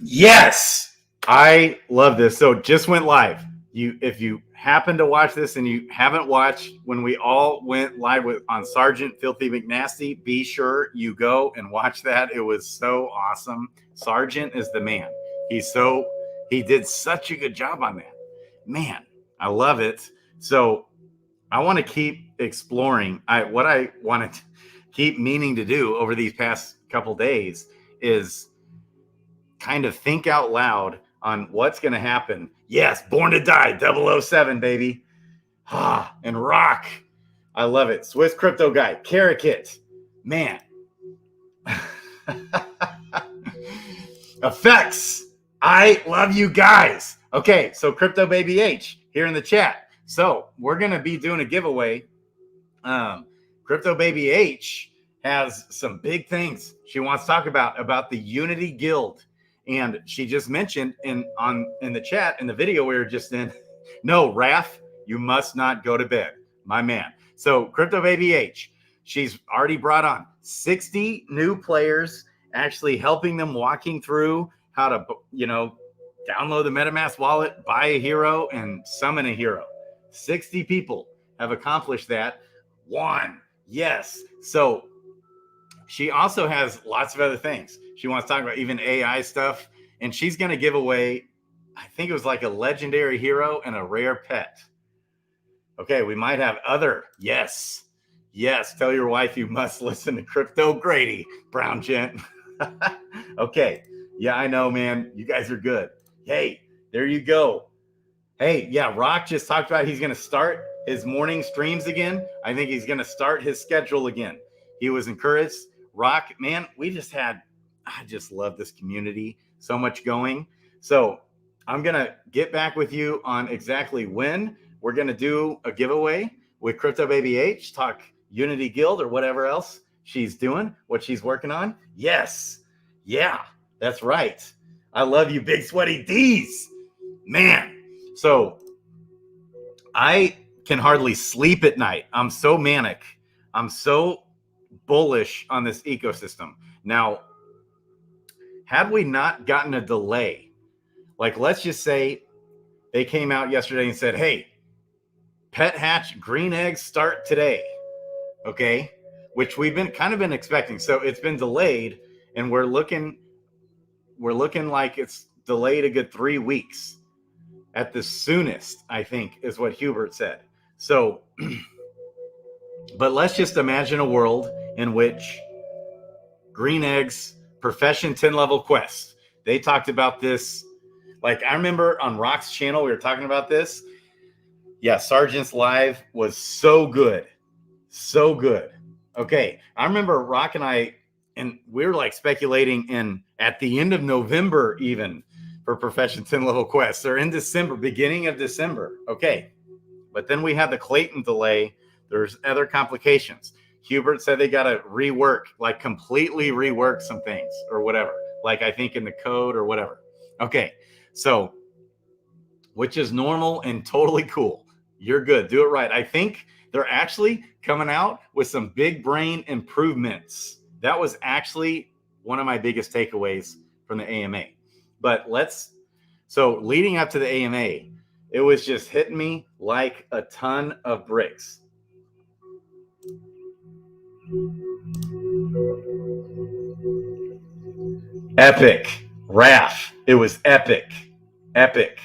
Yes, I love this. So just went live. If you happen to watch this and you haven't watched when we all went live on Sergeant Filthy McNasty, be sure you go and watch that. It was so awesome. Sergeant is the man. He did such a good job on that. Man, I love it. So I want to keep exploring. What I want to keep meaning to do over these past couple days is kind of think out loud on what's going to happen. Yes, Born to Die, 007, baby. And Rock. I love it. Swiss Crypto Guy, Karakit. Man. Effects. I love you guys. Okay, so Crypto Baby H here in the chat. So we're going to be doing a giveaway. Crypto Baby H has some big things she wants to talk about the Unity Guild. And she just mentioned in the chat, in the video we were just in, no, Raph, you must not go to bed, my man. So Crypto Baby H, she's already brought on 60 new players, actually helping them, walking through how to, download the MetaMask wallet, buy a hero, and summon a hero. 60 people have accomplished that. One, yes. So she also has lots of other things. She wants to talk about even AI stuff. And she's going to give away, I think it was like a legendary hero and a rare pet. Okay, we might have other. Yes. Yes. Tell your wife you must listen to Crypto Grady, Brown Gent. Okay. Yeah, I know, man. You guys are good. Hey, there you go. Hey, yeah, Rock just talked about he's going to start his morning streams again. I think he's going to start his schedule again. He was encouraged. Rock, man, I just love this community. So much going. So I'm going to get back with you on exactly when we're going to do a giveaway with Crypto Baby H, talk Unity Guild or whatever else she's doing, what she's working on. Yes. Yeah, that's right. I love you, Big Sweaty D's. Man. So I can hardly sleep at night. I'm so manic. I'm so bullish on this ecosystem. Now, had we not gotten a delay, like let's just say they came out yesterday and said, hey, pet hatch green eggs start today. Okay. Which we've been expecting. So it's been delayed and we're looking like it's delayed a good 3 weeks at the soonest, I think is what Hubert said. So, but let's just imagine a world in which green eggs, profession 10 level quest. They talked about this. Like I remember on Rock's channel, we were talking about this. Yeah, Sergeant's Live was so good. So good. Okay. I remember Rock and we were like speculating at the end of November, even for profession 10 level quests, or in December, beginning of December. Okay. But then we had the Clayton delay. There's other complications. Hubert said they got to completely rework some things or whatever. Like I think in the code or whatever. Okay. So, which is normal and totally cool. You're good. Do it right. I think they're actually coming out with some big brain improvements. That was actually one of my biggest takeaways from the AMA. But so leading up to the AMA, it was just hitting me like a ton of bricks. Epic. Raph. It was epic. Epic.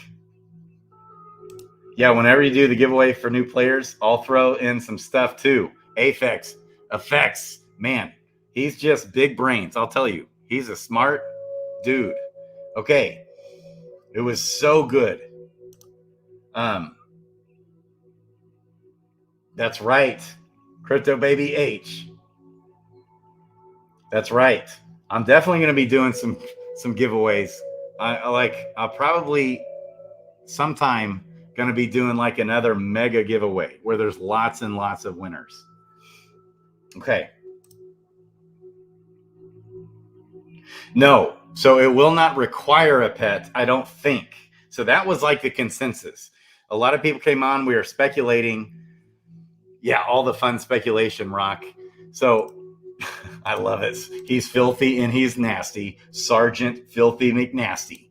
Yeah, whenever you do the giveaway for new players, I'll throw in some stuff too. Effects. Man, he's just big brains. I'll tell you. He's a smart dude. Okay. It was so good. That's right. Crypto Baby H. That's right. I'm definitely going to be doing some giveaways. I'll probably sometime going to be doing like another mega giveaway where there's lots and lots of winners. Okay. No. So it will not require a pet, I don't think. So that was like the consensus. A lot of people came on. We were speculating. Yeah, all the fun speculation, Rock. So I love it. He's filthy and he's nasty. Sergeant Filthy McNasty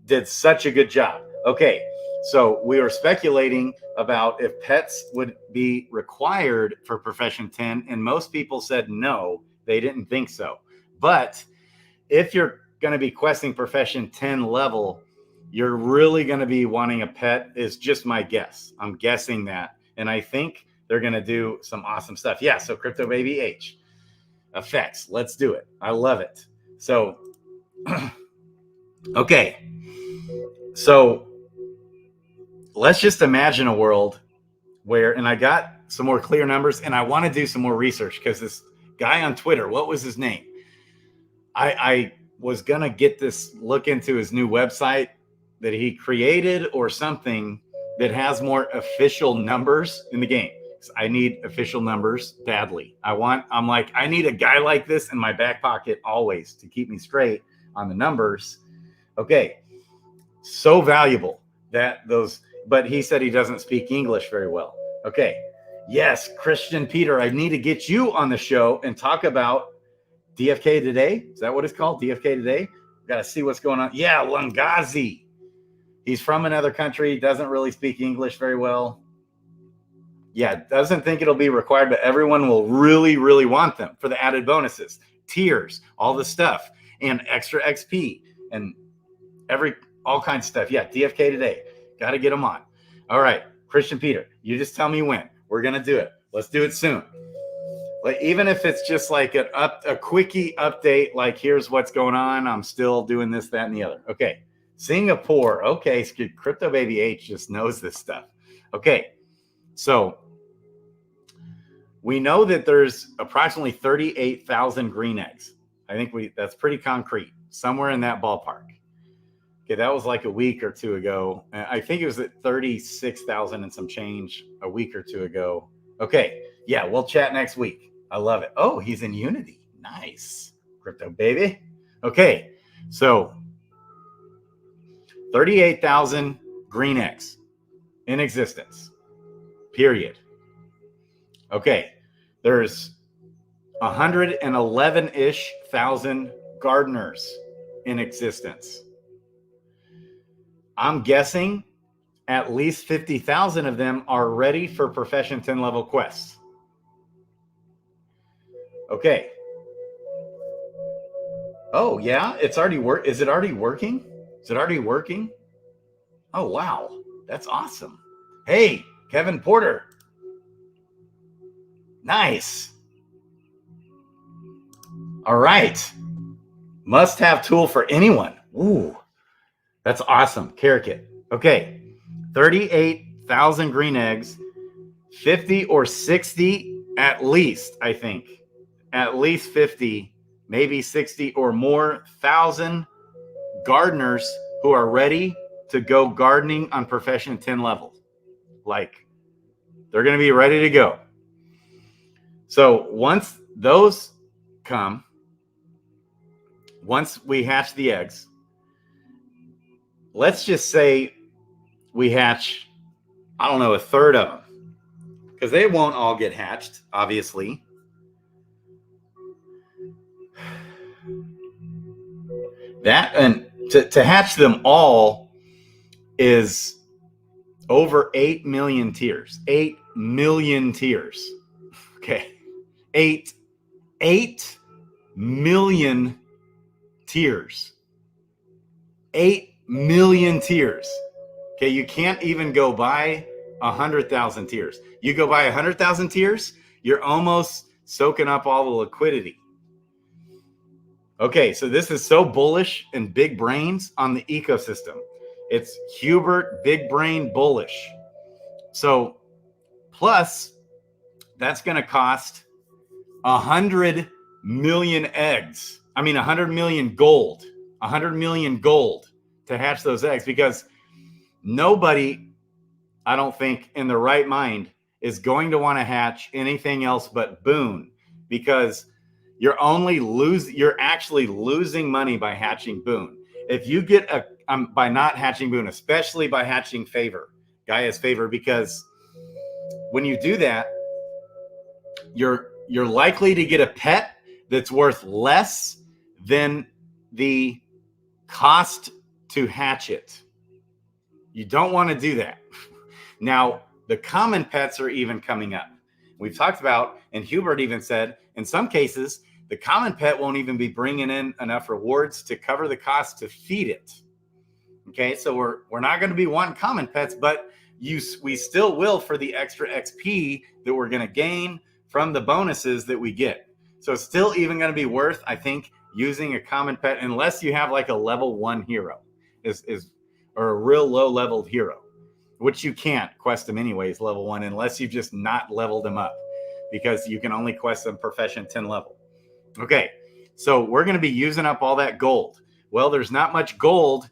did such a good job. Okay, so we were speculating about if pets would be required for Profession 10, and most people said no, they didn't think so. But if you're going to be questing Profession 10 level, you're really going to be wanting a pet, is just my guess. I'm guessing that. And I think they're going to do some awesome stuff. Yeah, so Crypto Baby H. Effects. Let's do it. I love it. So, okay. So let's just imagine a world where, and I got some more clear numbers, and I want to do some more research because this guy on Twitter, what was his name? I was going to get this, look into his new website that he created or something that has more official numbers in the game. I need official numbers badly. I'm like, I need a guy like this in my back pocket always to keep me straight on the numbers. Okay. So valuable that those, but he said he doesn't speak English very well. Okay. Yes. Christian Peter, I need to get you on the show and talk about DFK Today. Is that what it's called? DFK Today? Got to see what's going on. Yeah. Lungazi. He's from another country. Doesn't really speak English very well. Yeah, doesn't think it'll be required, but everyone will really, really want them for the added bonuses, tiers, all the stuff, and extra XP, and all kinds of stuff. Yeah, DFK Today. Got to get them on. All right, Christian Peter, you just tell me when. We're going to do it. Let's do it soon. Like, even if it's just like a quickie update, like here's what's going on. I'm still doing this, that, and the other. Okay, Singapore. Okay, Crypto Baby H just knows this stuff. Okay. So we know that there's approximately 38,000 green eggs. I think that's pretty concrete, somewhere in that ballpark. Okay, that was like a week or two ago. I think it was at 36,000 and some change a week or two ago. Okay, yeah, we'll chat next week. I love it. Oh, he's in Unity. Nice. Crypto baby. Okay, so 38,000 green eggs in existence. Period. Okay, there's 111-ish thousand gardeners in existence. I'm guessing at least 50,000 of them are ready for Profession 10 level quests. Okay. Oh, yeah, it's already Is it already working? Is it already working? Oh, wow. That's awesome. Hey, Kevin Porter. Nice. All right. Must-have tool for anyone. Ooh, that's awesome. Carrot. Okay. 38,000 green eggs, 50 or 60 at least, I think. At least 50, maybe 60 or more thousand gardeners who are ready to go gardening on Profession 10 level. Like, they're going to be ready to go. So once those come, once we hatch the eggs, let's just say we hatch, I don't know, a third of them, because they won't all get hatched, obviously. That, and to hatch them all is over 8 million tiers. 8 million tiers. Okay. 8 million tiers. 8 million tiers. Okay, you can't even go buy 100,000 tiers. You go buy 100,000 tiers, you're almost soaking up all the liquidity. Okay, so this is so bullish and big brains on the ecosystem. It's Hubert Big Brain bullish. So plus that's going to cost 100 million eggs. I mean, 100 million gold. 100 million gold to hatch those eggs, because nobody, I don't think, in their right mind is going to want to hatch anything else but Boon, because you're actually losing money by hatching Boon. If you get by not hatching Boon, especially by hatching Gaia's favor, because when you do that, you're you're likely to get a pet that's worth less than the cost to hatch it. You don't want to do that. Now, the common pets are even coming up. We've talked about, and Hubert even said, in some cases, the common pet won't even be bringing in enough rewards to cover the cost to feed it. Okay, so we're not going to be wanting common pets, but we still will for the extra XP that we're going to gain from the bonuses that we get. So it's still even going to be worth, I think, using a common pet, unless you have like a level 1 hero, or a real low leveled hero, which you can't quest them anyways, level 1, unless you've just not leveled them up, because you can only quest them profession 10 level. Okay, so we're going to be using up all that gold. Well, there's not much gold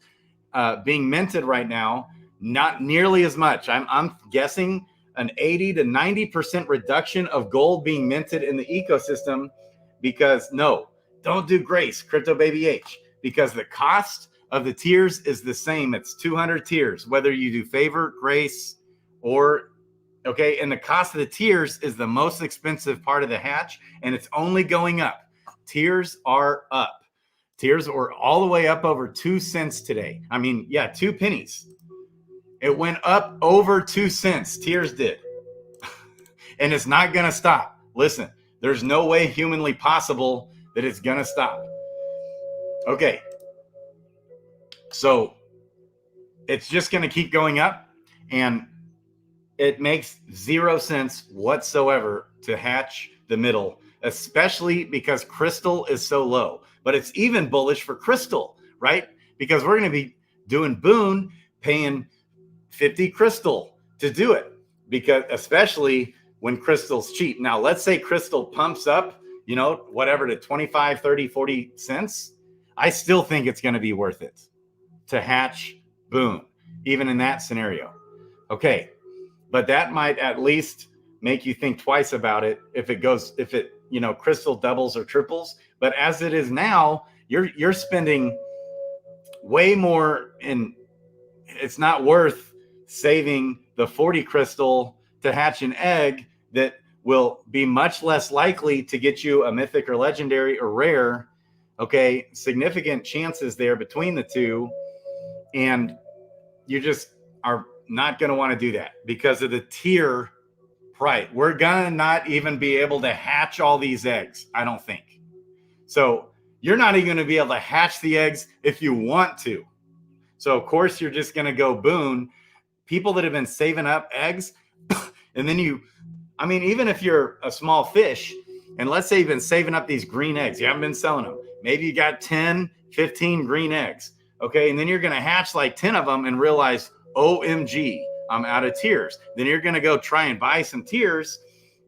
being minted right now, not nearly as much. I'm guessing an 80 to 90% reduction of gold being minted in the ecosystem, because no, don't do Grace, Crypto Baby H, because the cost of the tiers is the same. It's 200 tiers, whether you do Favor, Grace, or okay, and the cost of the tiers is the most expensive part of the hatch, and it's only going up. Tiers are up. Tiers are all the way up over 2 cents today. I mean, yeah, 2 pennies. It went up over 2 cents. Tiers did. And it's not going to stop. Listen, there's no way humanly possible that it's going to stop. Okay. So it's just going to keep going up, and it makes 0 sense whatsoever to hatch the middle, especially because Crystal is so low. But it's even bullish for Crystal, right? Because we're going to be doing Boon, paying 50 Crystal to do it, because especially when Crystal's cheap. Now, let's say Crystal pumps up, whatever, to 25, 30, 40 cents. I still think it's going to be worth it to hatch Boon, even in that scenario. Okay, but that might at least make you think twice about it if it Crystal doubles or triples. But as it is now, you're spending way more, and it's not worth saving the 40 Crystal to hatch an egg that will be much less likely to get you a mythic or legendary or rare. Okay, significant chances there between the two, and you just are not going to want to do that because of the tier. Right. We're going to not even be able to hatch all these eggs, I don't think. So you're not even going to be able to hatch the eggs if you want to. So, of course, you're just going to go Boon. People that have been saving up eggs, and then even if you're a small fish, and let's say you've been saving up these green eggs, you haven't been selling them. Maybe you got 10, 15 green eggs. Okay. And then you're going to hatch like 10 of them and realize, OMG, I'm out of tiers. Then you're going to go try and buy some tiers.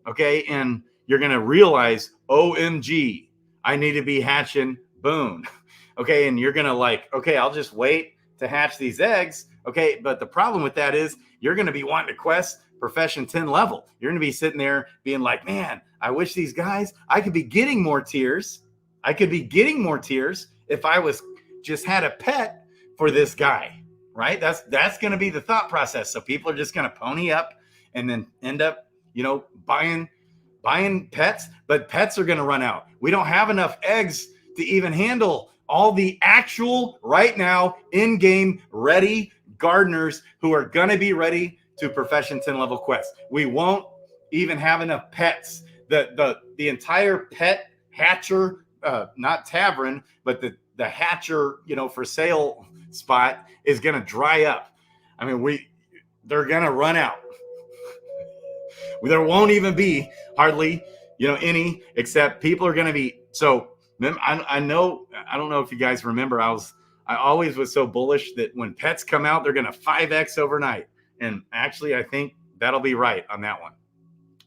Okay. And you're going to realize, OMG, I need to be hatching Boon. Okay. And you're going to okay, I'll just wait to hatch these eggs. Okay. But the problem with that is you're going to be wanting to quest profession 10 level. You're going to be sitting there being like, man, I wish these guys, I could be getting more tiers. I could be getting more tiers if I was just had a pet for this guy. Right? That's going to be the thought process. So people are just going to pony up and then end up, buying pets, but pets are going to run out. We don't have enough eggs to even handle all the actual right now in-game ready gardeners who are going to be ready to profession 10 level quest. We won't even have enough pets. The entire pet hatcher, not tavern, but the hatcher, for sale spot is going to dry up. I mean, they're going to run out. There won't even be hardly, any, except people are going to be. So I don't know if you guys remember, I always was so bullish that when pets come out, they're going to 5X overnight. And actually, I think that'll be right on that one.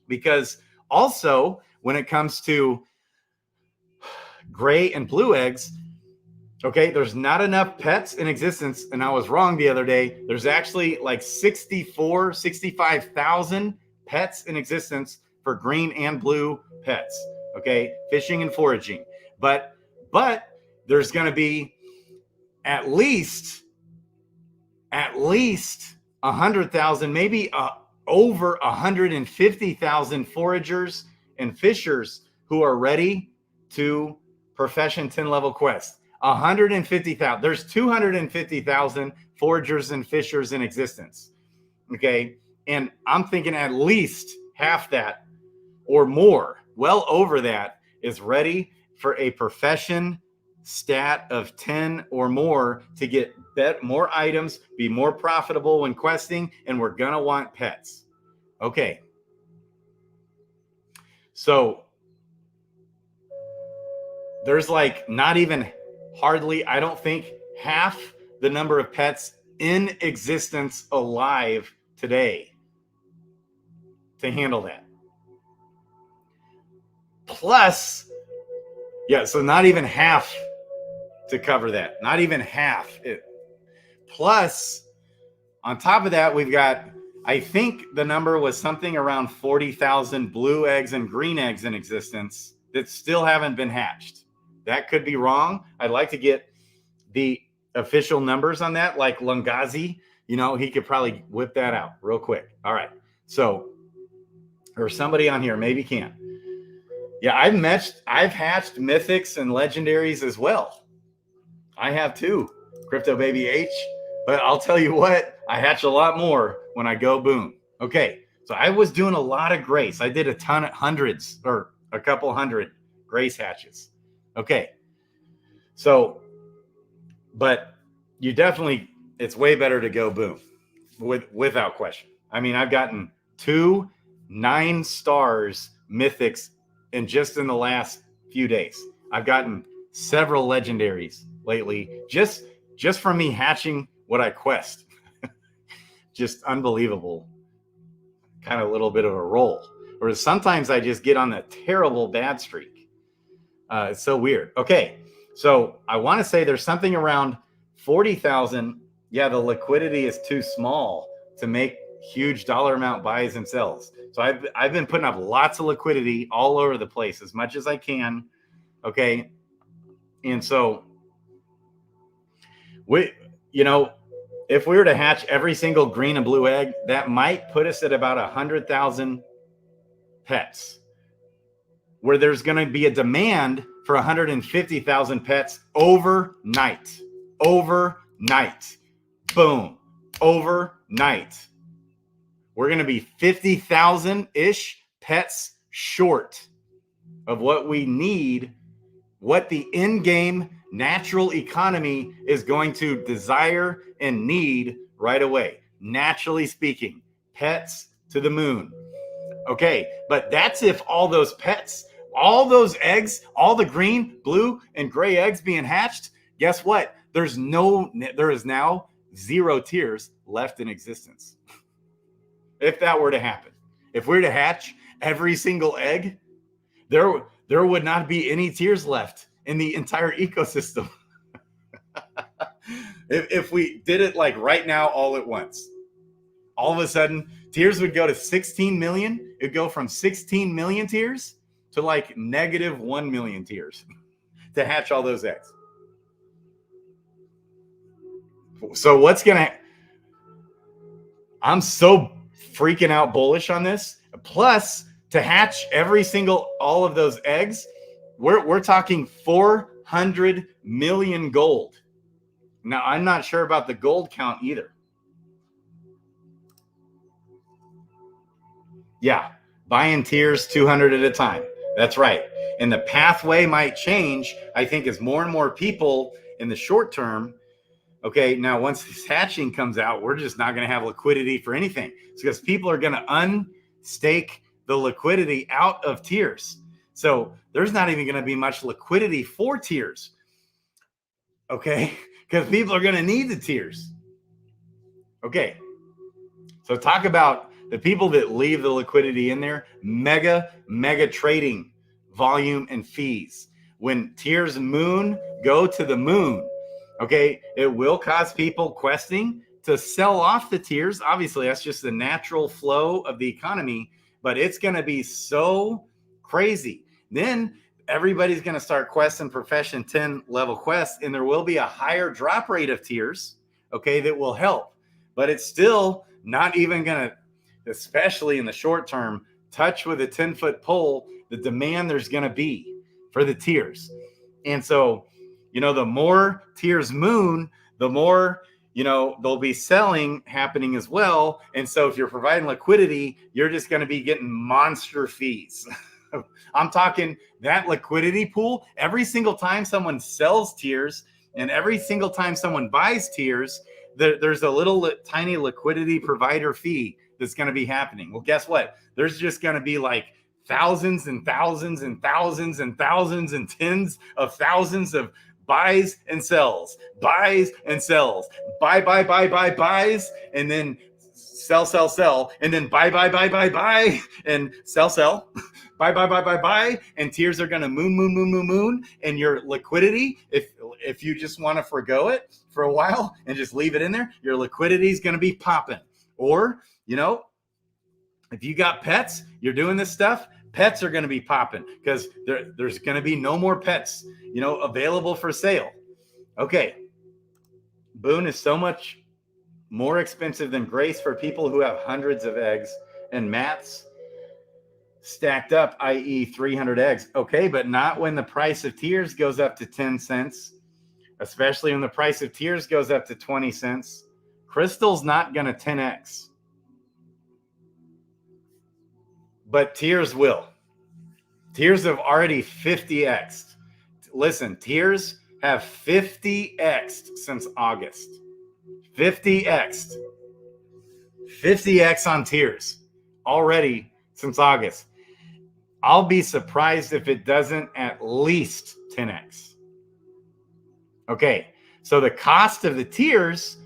Because also when it comes to gray and blue eggs, okay, there's not enough pets in existence. And I was wrong the other day. There's actually like 65,000 pets in existence for green and blue pets. Okay, fishing and foraging. But there's going to be at least 100,000, maybe over 150,000 foragers and fishers who are ready to profession 10 level quest. 150,000. There's 250,000 foragers and fishers in existence. Okay. And I'm thinking at least half that or more, well over that, is ready for a profession stat of 10 or more to get more items, be more profitable when questing, and we're going to want pets. Okay. So there's like not even hardly, I don't think, half the number of pets in existence alive today to handle that. Plus, yeah, so not even half to cover that. Not even half. Plus, on top of that, we've got, I think the number was something around 40,000 blue eggs and green eggs in existence that still haven't been hatched. That could be wrong. I'd like to get the official numbers on that, like Lungazi. You know, he could probably whip that out real quick. All right. So, or somebody on here maybe can. Yeah, I've hatched mythics and legendaries as well. I have too, Crypto Baby H. But I'll tell you what, I hatch a lot more when I go boom. Okay, so I was doing a lot of grace. I did a ton of hundreds or a couple hundred grace hatches. Okay, so, but you definitely, it's way better to go boom without question. I mean, I've gotten 2 9 stars mythics in just in the last few days. I've gotten several legendaries lately just from me hatching what I quest. Just unbelievable. Kind of a little bit of a roll. Or sometimes I just get on a terrible bad streak. It's so weird. Okay, so I want to say there's something around 40,000. Yeah, the liquidity is too small to make huge dollar amount buys and sells. So I've been putting up lots of liquidity all over the place as much as I can. Okay, and so if we were to hatch every single green and blue egg, that might put us at about 100,000 pets, where there's going to be a demand for 150,000 pets overnight. Overnight. Boom. Overnight. We're going to be 50,000-ish pets short of what we need, what the in-game natural economy is going to desire and need right away. Naturally speaking, pets to the moon. Okay, but that's if all those pets, all those eggs, all the green, blue, and gray eggs being hatched, guess what? There is now 0 tiers left in existence. If that were to happen, if we were to hatch every single egg, there would not be any tiers left in the entire ecosystem. if we did it like right now, all at once, all of a sudden tiers would go to 16 million. It'd go from 16 million tiers to like negative 1 million tiers to hatch all those eggs. So I'm so freaking out bullish on this. Plus, to hatch all of those eggs, we're talking 400 million gold. Now, I'm not sure about the gold count either. Yeah, buying tiers 200 at a time. That's right. And the pathway might change, I think, as more and more people in the short term. Okay, now once this hatching comes out, we're just not going to have liquidity for anything. It's because people are going to unstake the liquidity out of tiers. So there's not even going to be much liquidity for tiers. Okay, because people are going to need the tiers. Okay, so talk about the people that leave the liquidity in there. Mega trading volume and fees. When tiers go to the moon, okay, it will cause people questing to sell off the tiers. Obviously, that's just the natural flow of the economy, but it's going to be so crazy. Then everybody's going to start questing profession 10 level quests, and there will be a higher drop rate of tiers, okay, that will help. But it's still not even going to, especially in the short term, touch with a 10-foot pole the demand there's going to be for the tiers. And so, the more tiers moon, the more, there'll be selling happening as well. And so if you're providing liquidity, you're just going to be getting monster fees. I'm talking that liquidity pool. Every single time someone sells tiers and every single time someone buys tiers, there's a little tiny liquidity provider fee that's going to be happening. Well, guess what? There's just going to be like thousands and thousands and thousands and thousands and tens of thousands of buys and sells, buys and sells, buys, and then sell, and then buy, and sell, buy, and tiers are going to moon, and your liquidity, if you just want to forgo it for a while and just leave it in there, your liquidity is going to be popping. Or, if you got pets, you're doing this stuff, pets are going to be popping because there's going to be no more pets, available for sale. Okay. Boon is so much more expensive than Grace for people who have hundreds of eggs and mats stacked up, i.e. 300 eggs. Okay, but not when the price of tiers goes up to 10 cents, especially when the price of tiers goes up to 20 cents. Crystal's not going to 10x. But tiers will. Tiers have already 50x'd. Listen, tiers have 50x'd since August. 50x'd. 50x on tiers already since August. I'll be surprised if it doesn't at least 10x. Okay, so the cost of the tiers,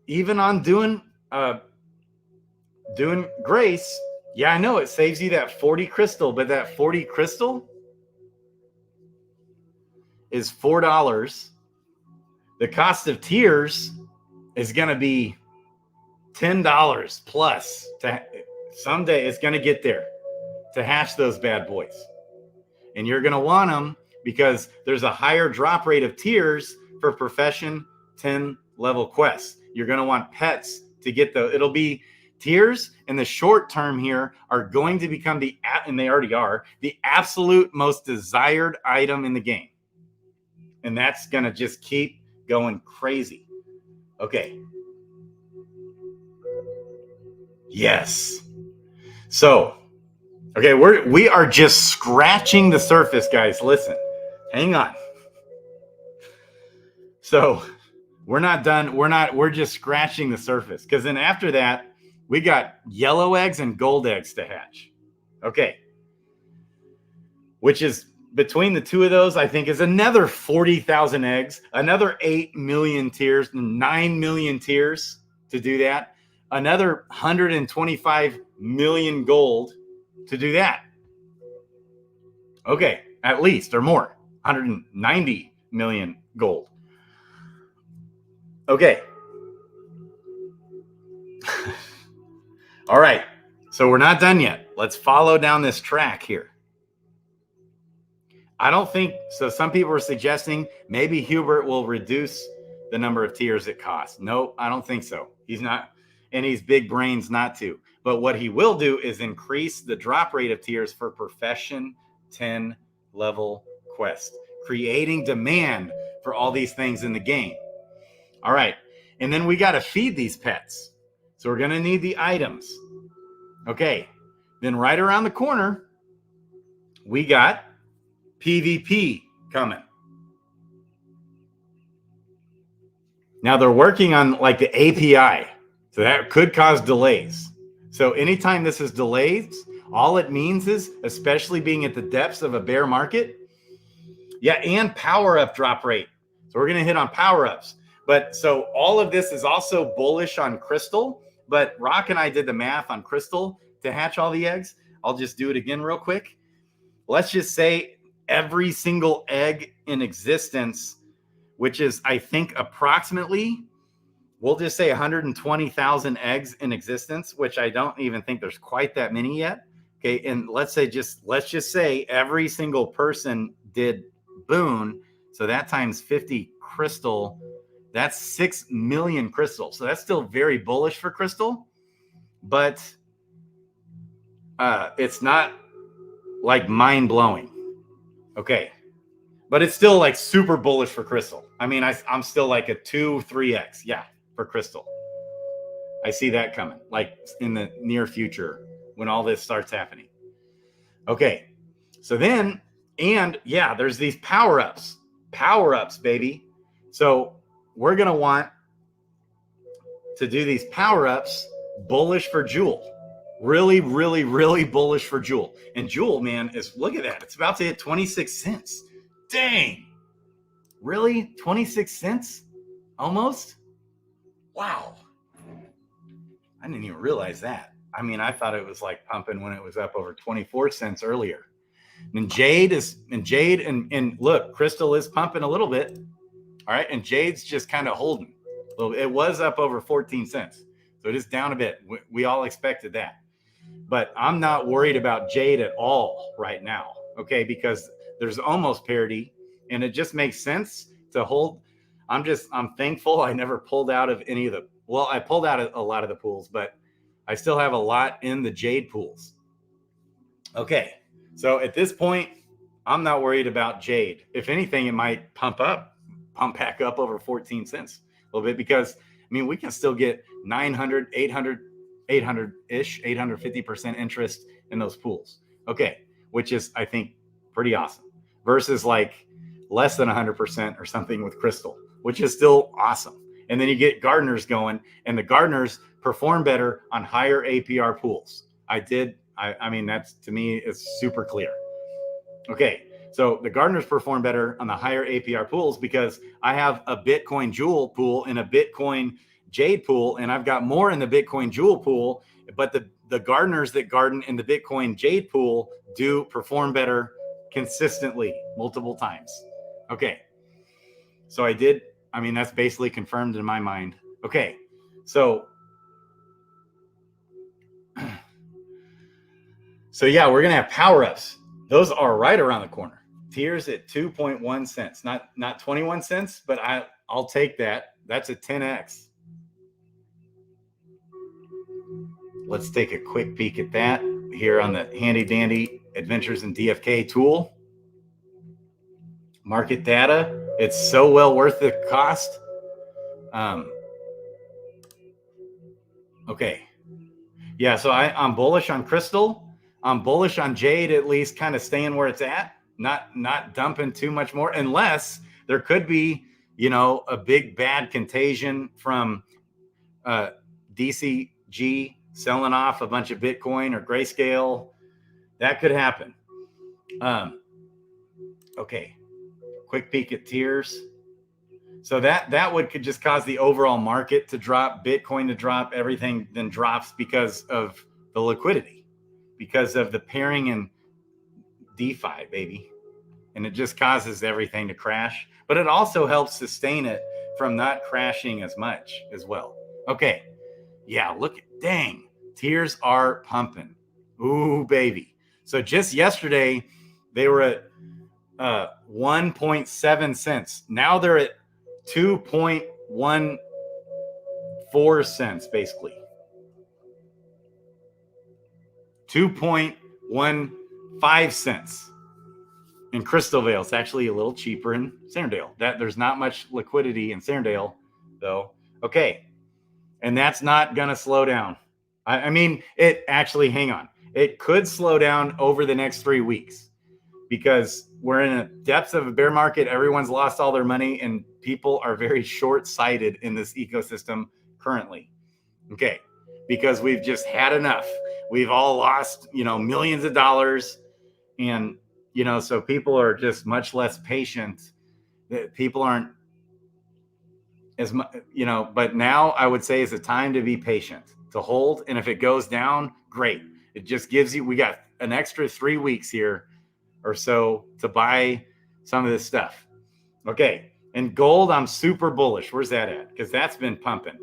even on doing Grace, yeah, I know it saves you that 40 crystal, but that 40 crystal is $4. The cost of tiers is going to be $10 plus. Someday it's going to get there to hash those bad boys. And you're going to want them because there's a higher drop rate of tiers for profession 10 level quests. You're going to want pets to get it'll be tiers in the short term here are going to become and they already are, the absolute most desired item in the game. And that's going to just keep going crazy. Okay. Yes. So, okay, we are just scratching the surface, guys. Listen, hang on. So we're not done. We're just scratching the surface. Because then after that, we got yellow eggs and gold eggs to hatch. Okay. Which is between the two of those, I think is another 40,000 eggs, another 8 million tiers, 9 million tiers to do that. Another 125 million gold to do that. Okay, at least or more. 190 million gold. Okay. All right. So we're not done yet. Let's follow down this track here. I don't think so. Some people are suggesting maybe Hubert will reduce the number of tiers it costs. No, I don't think so. He's not, and he's big brains not to. But what he will do is increase the drop rate of tiers for profession 10 level quest, creating demand for all these things in the game. All right. And then we got to feed these pets. So we're going to need the items. Okay. Then right around the corner, we got PvP coming. Now they're working on like the API. So that could cause delays. So anytime this is delayed, all it means is, especially being at the depths of a bear market, yeah, and power up drop rate. So we're going to hit on power ups. But so all of this is also bullish on Crystal. But Rock and I did the math on Crystal to hatch all the eggs. I'll just do it again real quick. Let's just say every single egg in existence, which is, I think, approximately, we'll just say 120,000 eggs in existence, which I don't even think there's quite that many yet. Okay, and let's just say every single person did Boon, so that times 50 crystal, that's 6 million crystal. So that's still very bullish for Crystal, but it's not like mind blowing. Okay. But it's still like super bullish for Crystal. I mean, I'm still like a 2-3x. Yeah, for Crystal. I see that coming like in the near future when all this starts happening. Okay. So then, and yeah, there's these power-ups. Power-ups, baby. So we're going to want to do these power-ups bullish for Jewel. Really, really, really bullish for Jewel. And Jewel, man, look at that. It's about to hit 26 cents. Dang. Really? 26 cents? Almost? Wow. I didn't even realize that. I mean, I thought it was like pumping when it was up over 24 cents earlier. And Jade and look, Crystal is pumping a little bit. All right. And Jade's just kind of holding. It was up over 14 cents. So it is down a bit. We all expected that. But I'm not worried about Jade at all right now. Okay. Because there's almost parity and it just makes sense to hold. I'm thankful I never pulled out of any of the, well, I pulled out a lot of the pools, but I still have a lot in the Jade pools. Okay. So at this point, I'm not worried about Jade. If anything, it might pump back up over 14 cents a little bit because, I mean, we can still get 900, 800-ish, 850% interest in those pools. Okay. Which is, I think, pretty awesome versus like less than 100% or something with Crystal, which is still awesome. And then you get gardeners going and the gardeners perform better on higher APR pools. I mean, that's, to me, it's super clear. Okay. So the gardeners perform better on the higher APR pools because I have a Bitcoin Jewel pool and a Bitcoin Jade pool, and I've got more in the Bitcoin Jewel pool, but the gardeners that garden in the Bitcoin Jade pool do perform better consistently multiple times. Okay. So I mean, that's basically confirmed in my mind. Okay. So yeah, we're going to have power-ups. Those are right around the corner. Tiers at 2.1 cents, not 21 cents, but I'll take that. That's a 10x. Let's take a quick peek at that here on the handy dandy Adventures in DFK tool. Market data. It's so well worth the cost. Okay. Yeah, so I'm bullish on Crystal. I'm bullish on Jade, at least kind of staying where it's at, not dumping too much more, unless there could be, a big bad contagion from DCG selling off a bunch of Bitcoin or Grayscale. That could happen. Okay. Quick peek at tiers. So that could just cause the overall market to drop, Bitcoin to drop, everything then drops because of the liquidity, because of the pairing and DeFi, baby. And it just causes everything to crash, but it also helps sustain it from not crashing as much as well. Okay. Yeah. Look, dang, tiers are pumping. Ooh, baby. So just yesterday they were at 1.7 cents. Now they're at 2.14 cents, basically. 2.15 cents. In Crystalvale, it's actually a little cheaper in Sanderdale. There's not much liquidity in Sanderdale, though. Okay. And that's not going to slow down. I mean, hang on. It could slow down over the next 3 weeks because we're in a depths of a bear market. Everyone's lost all their money and people are very short-sighted in this ecosystem currently. Okay. Because we've just had enough. We've all lost, millions of dollars. And, so people are just much less patient. People aren't as much, but now I would say is a time to be patient, to hold. And if it goes down, great. It just gives you, we got an extra 3 weeks here or so to buy some of this stuff. Okay. And gold, I'm super bullish. Where's that at? Because that's been pumping.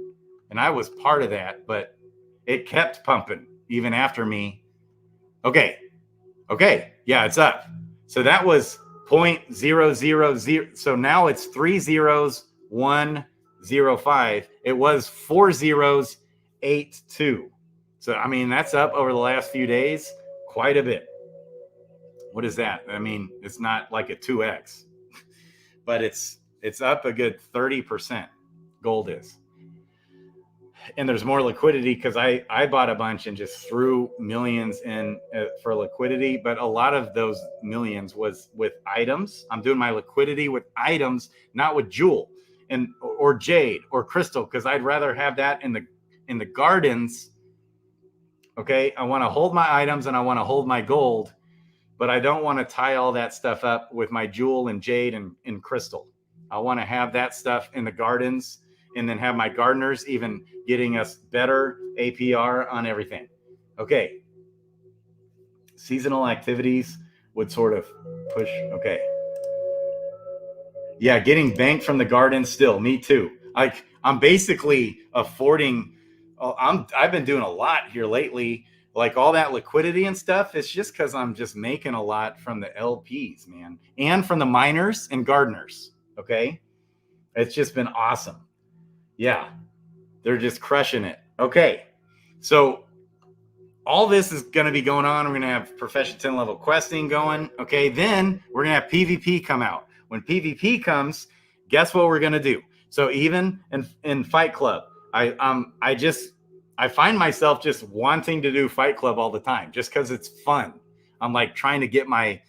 And I was part of that, but it kept pumping even after me. Okay. Yeah, it's up. So that was 0.000. So now it's 3 zeros, 105. It was 4 zeros, 82. So, I mean, that's up over the last few days quite a bit. what is that? I mean, it's not like a 2x, but it's up a good 30%. Gold is. And there's more liquidity because I bought a bunch and just threw millions in for liquidity. But a lot of those millions was with items. I'm doing my liquidity with items, not with jewel and or jade or crystal, because I'd rather have that in the gardens. Okay, I want to hold my items and I want to hold my gold, but I don't want to tie all that stuff up with my jewel and jade and crystal. I want to have that stuff in the gardens, and then have my gardeners even getting us better APR on everything. Okay. Seasonal activities would sort of push. Okay. Yeah, getting banked from the garden still. Me too. I'm basically affording. I've been doing a lot here lately. Like all that liquidity and stuff. It's just because I'm just making a lot from the LPs, man, and from the miners and gardeners. Okay. It's just been awesome. Yeah, they're just crushing it. Okay, so all this is going to be going on. We're going to have Profession 10 level questing going. Okay, then we're going to have PvP come out. When PvP comes, guess what we're going to do? So even in Fight Club, I find myself just wanting to do Fight Club all the time just because it's fun. I'm like trying to get my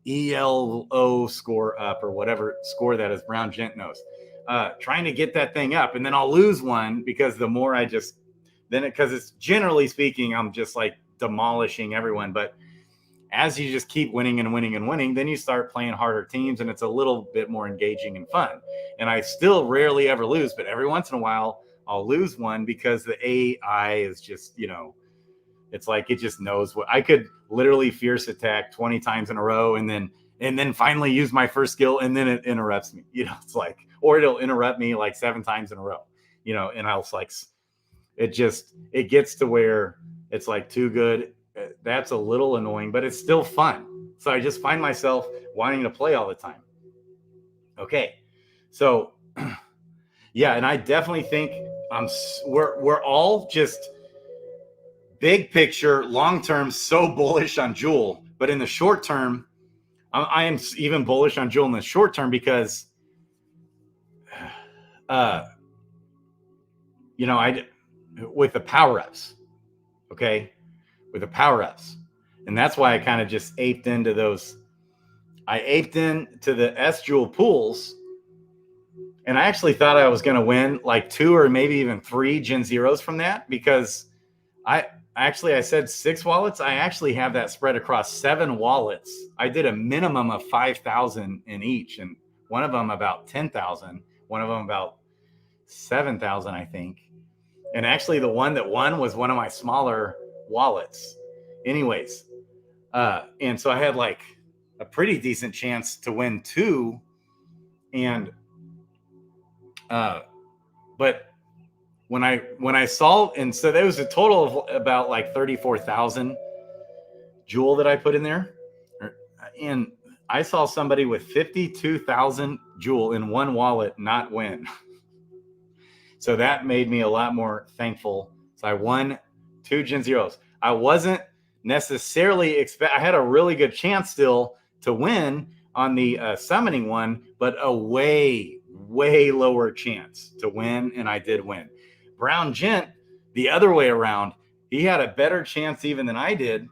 ELO score up, or whatever score that is, Brown Gent knows. Trying to get that thing up, and then I'll lose one because the more I just because it's generally speaking, I'm just like demolishing everyone. But as you just keep winning and winning and winning, then you start playing harder teams, and it's a little bit more engaging and fun. And I still rarely ever lose, but every once in a while I'll lose one because the AI is just, it's like it just knows what I could literally fierce attack 20 times in a row, and then finally use my first skill, and then it interrupts me. It's like, or it'll interrupt me like 7 times in a row, and I was like, it gets to where it's like too good. That's a little annoying, but it's still fun. So I just find myself wanting to play all the time. Okay. So yeah. And I definitely think we're all just big picture, long-term, so bullish on Jewel, but in the short term, I am even bullish on Jewel in the short term because, with the power-ups, okay, with the power-ups. And that's why I kind of just aped into those. I aped into the S-Jewel pools, and I actually thought I was going to win like 2 or maybe even 3 Gen Zeros from that, because I said 6 wallets. I actually have that spread across 7 wallets. I did a minimum of 5,000 in each, and one of them about 10,000, one of them about 7,000, I think. And actually the one that won was one of my smaller wallets. Anyways, and so I had like a pretty decent chance to win 2. And but when I saw, and so there was a total of about like 34,000 Jewel that I put in there, and I saw somebody with 52,000 Jewel in one wallet not win. So that made me a lot more thankful. So I won 2 Gen Zeros. I wasn't necessarily I had a really good chance still to win on the summoning one, but a way lower chance to win, and I did win. Brown Gent, the other way around, he had a better chance even than I did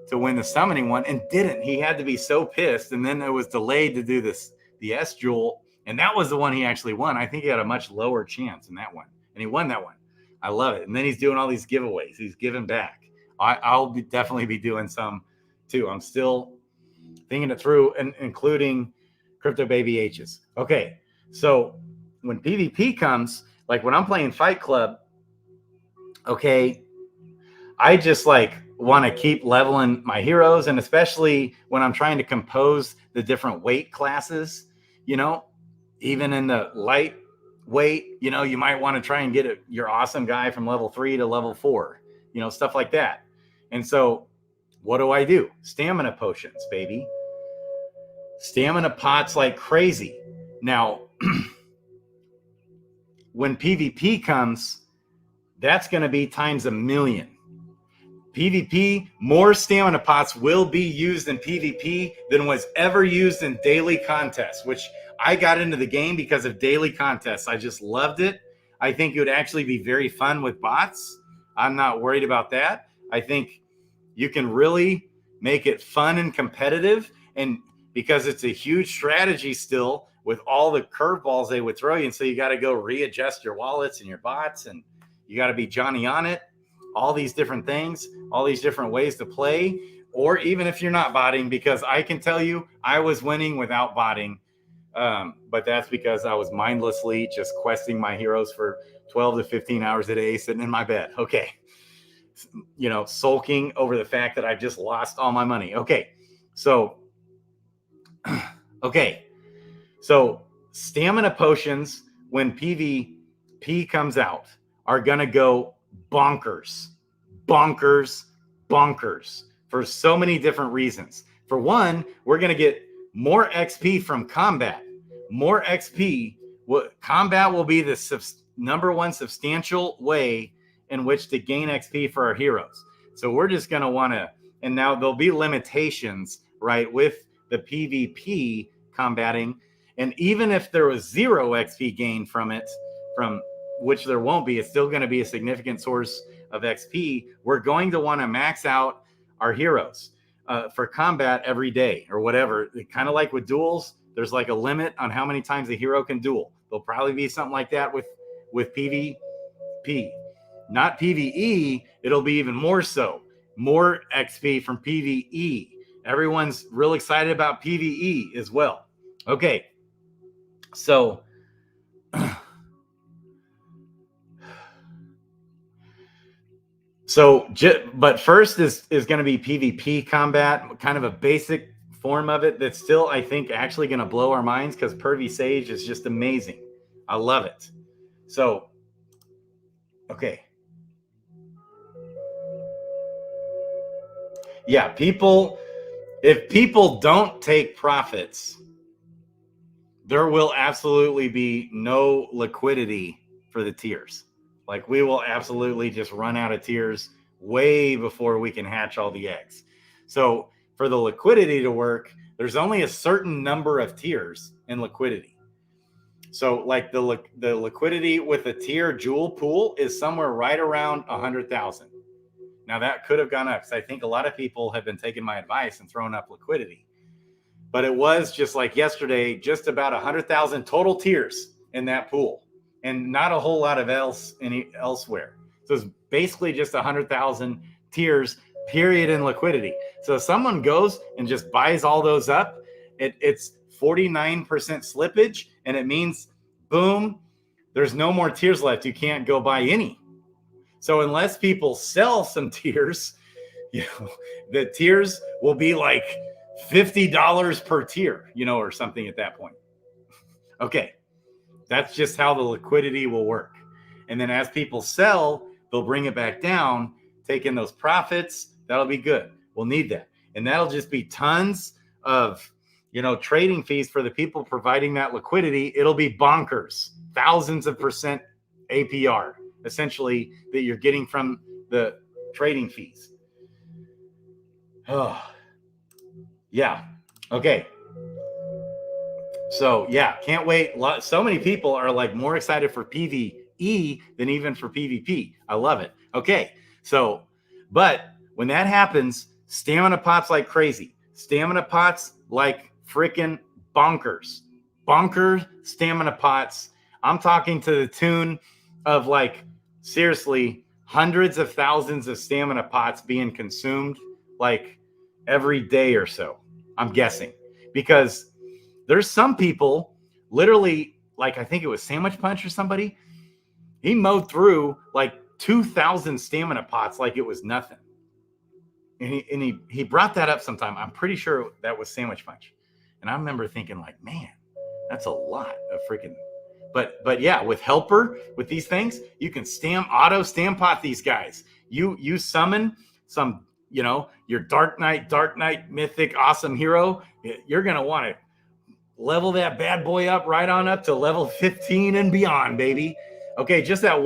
to win the summoning one, and didn't. He had to be so pissed, and then it was delayed to do the S Jewel, and that was the one he actually won. I think he had a much lower chance in that one, and he won that one. I love it. And then he's doing all these giveaways. He's giving back. I'll definitely be doing some too. I'm still thinking it through, and including Crypto Baby H's. Okay, so when PvP comes, like when I'm playing Fight Club, okay, I just like want to keep leveling my heroes, and especially when I'm trying to compose the different weight classes, even in the light weight, you might want to try and get your awesome guy from level 3 to level 4, stuff like that. And so what do? Stamina potions, baby. Stamina pots like crazy. Now, when PvP comes, that's going to be times 1,000,000. PvP, more stamina pots will be used in PvP than was ever used in daily contests, which I got into the game because of daily contests. I just loved it. I think it would actually be very fun with bots. I'm not worried about that. I think you can really make it fun and competitive, and because it's a huge strategy still with all the curveballs they would throw you. And so you got to go readjust your wallets and your bots, and you got to be Johnny on it. All these different things, all these different ways to play, or even if you're not botting, because I can tell you I was winning without botting. But that's because I was mindlessly just questing my heroes for 12 to 15 hours a day, sitting in my bed. Okay. You know, sulking over the fact that I've just lost all my money. Okay. So stamina potions, when PvP comes out, are going to go bonkers for so many different reasons. For one, we're going to get more XP from combat. More XP. Combat will be the number one substantial way in which to gain XP for our heroes. So we're just going to want to, and now there'll be limitations, right, with the PvP combating. And even if there was 0 XP gain from it, from which there won't be, it's still going to be a significant source of XP. We're going to want to max out our heroes for combat every day or whatever. Kind of like with duels, there's like a limit on how many times a hero can duel. There'll probably be something like that with PvP. Not PvE, it'll be even more so. More XP from PvE. Everyone's real excited about PvE as well. Okay, so but first is going to be PvP combat, kind of a basic form of it that's still, I think, actually going to blow our minds, because Pervy Sage is just amazing. I love it. So, okay. Yeah, if people don't take profits, there will absolutely be no liquidity for the tiers. Like, we will absolutely just run out of tiers way before we can hatch all the eggs. So for the liquidity to work, there's only a certain number of tiers in liquidity. So like the liquidity with a tier jewel pool is somewhere right around 100,000. Now that could have gone up, because I think a lot of people have been taking my advice and throwing up liquidity. But it was just like yesterday, just about 100,000 total tiers in that pool, and not a whole lot of elsewhere. So it's basically just 100,000 tiers, period, in liquidity. So if someone goes and just buys all those up, it's 49% slippage, and it means, boom, there's no more tiers left. You can't go buy any. So unless people sell some tiers, you know, the tiers will be like $50 per tier, you know, or something at that point. Okay. That's just how the liquidity will work. And then as people sell, they'll bring it back down, take in those profits. That'll be good. We'll need that. And that'll just be tons of, you know, trading fees for the people providing that liquidity. It'll be bonkers. Thousands of % APR, essentially, that you're getting from the trading fees. Oh, yeah. Okay. So yeah, can't wait. So many people are like more excited for PvE than even for PvP. I love it. Okay. So, but when that happens, stamina pots like crazy. Stamina pots like freaking bonkers. Bonkers stamina pots. I'm talking to the tune of, like, seriously, hundreds of thousands of stamina pots being consumed like every day or so, I'm guessing. Because there's some people, literally, like, I think it was Sandwich Punch or somebody, he mowed through like 2,000 stamina pots like it was nothing. And he brought that up sometime. I'm pretty sure that was Sandwich Punch. And I remember thinking, like, man, that's a lot of freaking. But yeah, with Helper, with these things, you can auto stam pot these guys. You summon some, you know, your Dark Knight mythic awesome hero. You're gonna want to level that bad boy up right on up to level 15 and beyond, baby. Okay, just that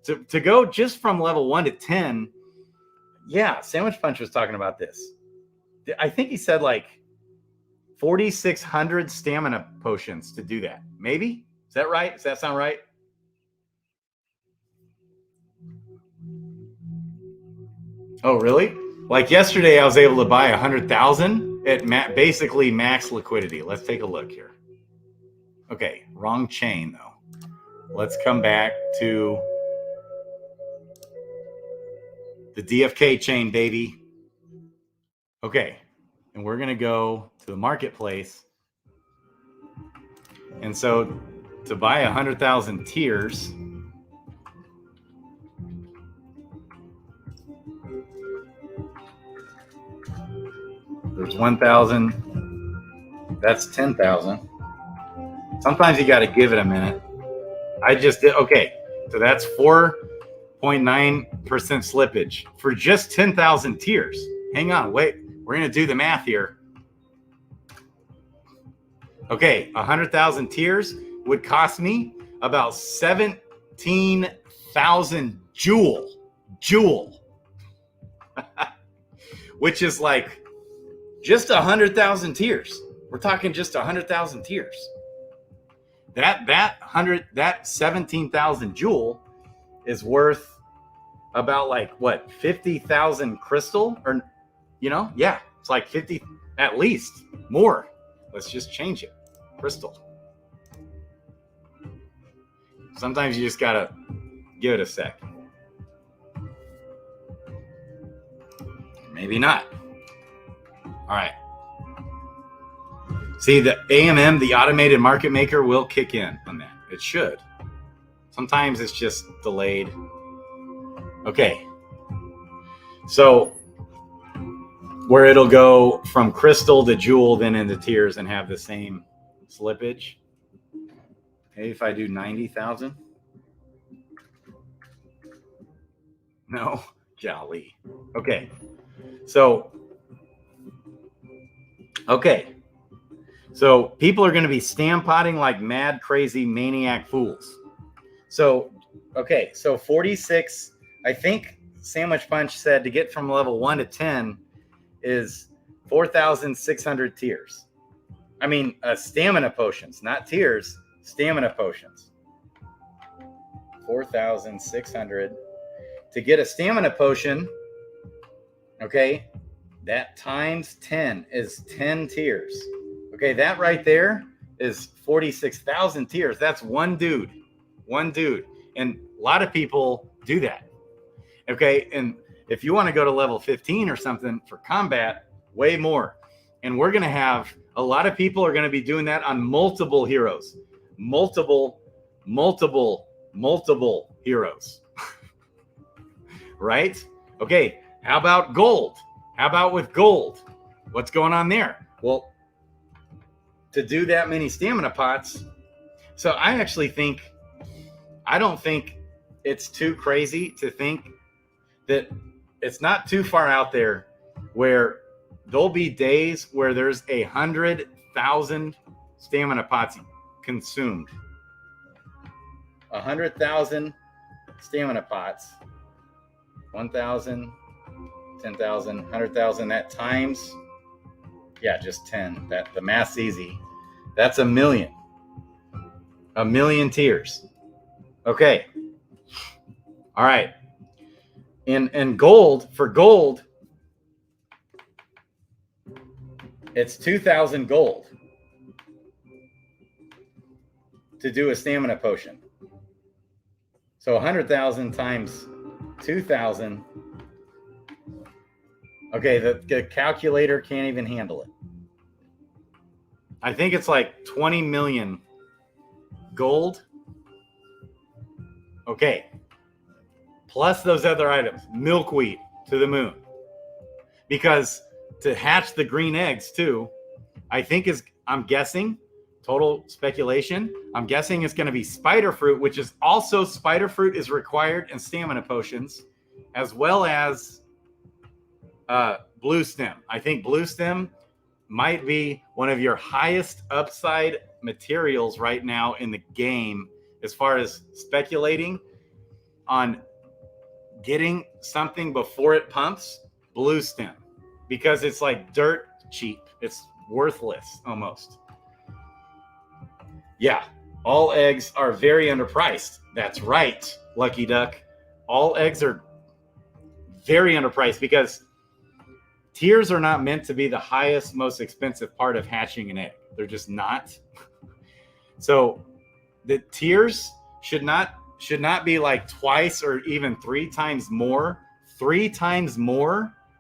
to go just from level 1 to 10. Yeah, Sandwich Punch was talking about this. I think he said like 4,600 stamina potions to do that. Maybe? Is that right? Does that sound right? Oh, really? Like yesterday, I was able to buy 100,000 at basically max liquidity. Let's take a look here. Okay, wrong chain though. Let's come back to the DFK chain, baby. Okay, and we're going to go to the marketplace. And so to buy 100,000 tiers, there's 1,000. That's 10,000. Sometimes you got to give it a minute. I just did. Okay, so that's 4.9% slippage for just 10,000 tiers. Hang on, wait. We're going to do the math here. Okay, 100,000 tiers would cost me about 17,000 joule, which is like just 100,000 tiers. We're talking just 100,000 tiers. That 17,000 joule is worth about like what, 50,000 crystal, or yeah, it's like 50 at least more. Let's just change it. Crystal. Sometimes you just gotta give it a sec. Maybe not. All right. See, the AMM, the automated market maker, will kick in on that. It should. Sometimes it's just delayed. Okay. So where it'll go from crystal to jewel, then into tiers, and have the same slippage. Maybe if I do 90,000. No, jolly. Okay. So people are going to be stampotting like mad, crazy, maniac fools. So 46, I think Sandwich Punch said to get from level 1 to 10 is 4,600 tiers. I mean, stamina potions, not tiers, stamina potions. 4,600. To get a stamina potion, okay, that times 10 is 10 tiers. Okay, that right there is 46,000 tiers. That's one dude. And a lot of people do that. Okay, and if you want to go to level 15 or something for combat, way more. And we're going to have a lot of people are going to be doing that on multiple heroes. Multiple heroes. Right? Okay, how about gold? How about with gold? What's going on there? Well, to do that many stamina pots, so I don't think it's too crazy to think that it's not too far out there where there'll be days where there's 100,000 stamina pots consumed. 100,000 stamina pots. 1,000, 10,000, 100,000. That times, yeah, just 10. That the math's easy. That's 1 million. 1 million tiers. Okay. All right. And gold, for gold, it's 2,000 gold to do a stamina potion. So 100,000 times 2,000. Okay, the calculator can't even handle it. I think it's like 20 million gold. Okay. Plus those other items, milkweed to the moon. Because to hatch the green eggs too, I'm guessing, total speculation, I'm guessing it's going to be spider fruit, which is also, spider fruit is required in stamina potions, as well as blue stem. I think blue stem might be one of your highest upside materials right now in the game as far as speculating. on getting something before it pumps, blue stem, because it's like dirt cheap. It's worthless almost. Yeah, all eggs are very underpriced. That's right, Lucky Duck. All eggs are very underpriced because tiers are not meant to be the highest, most expensive part of hatching an egg. They're just not. So the tiers should not be like twice or even three times more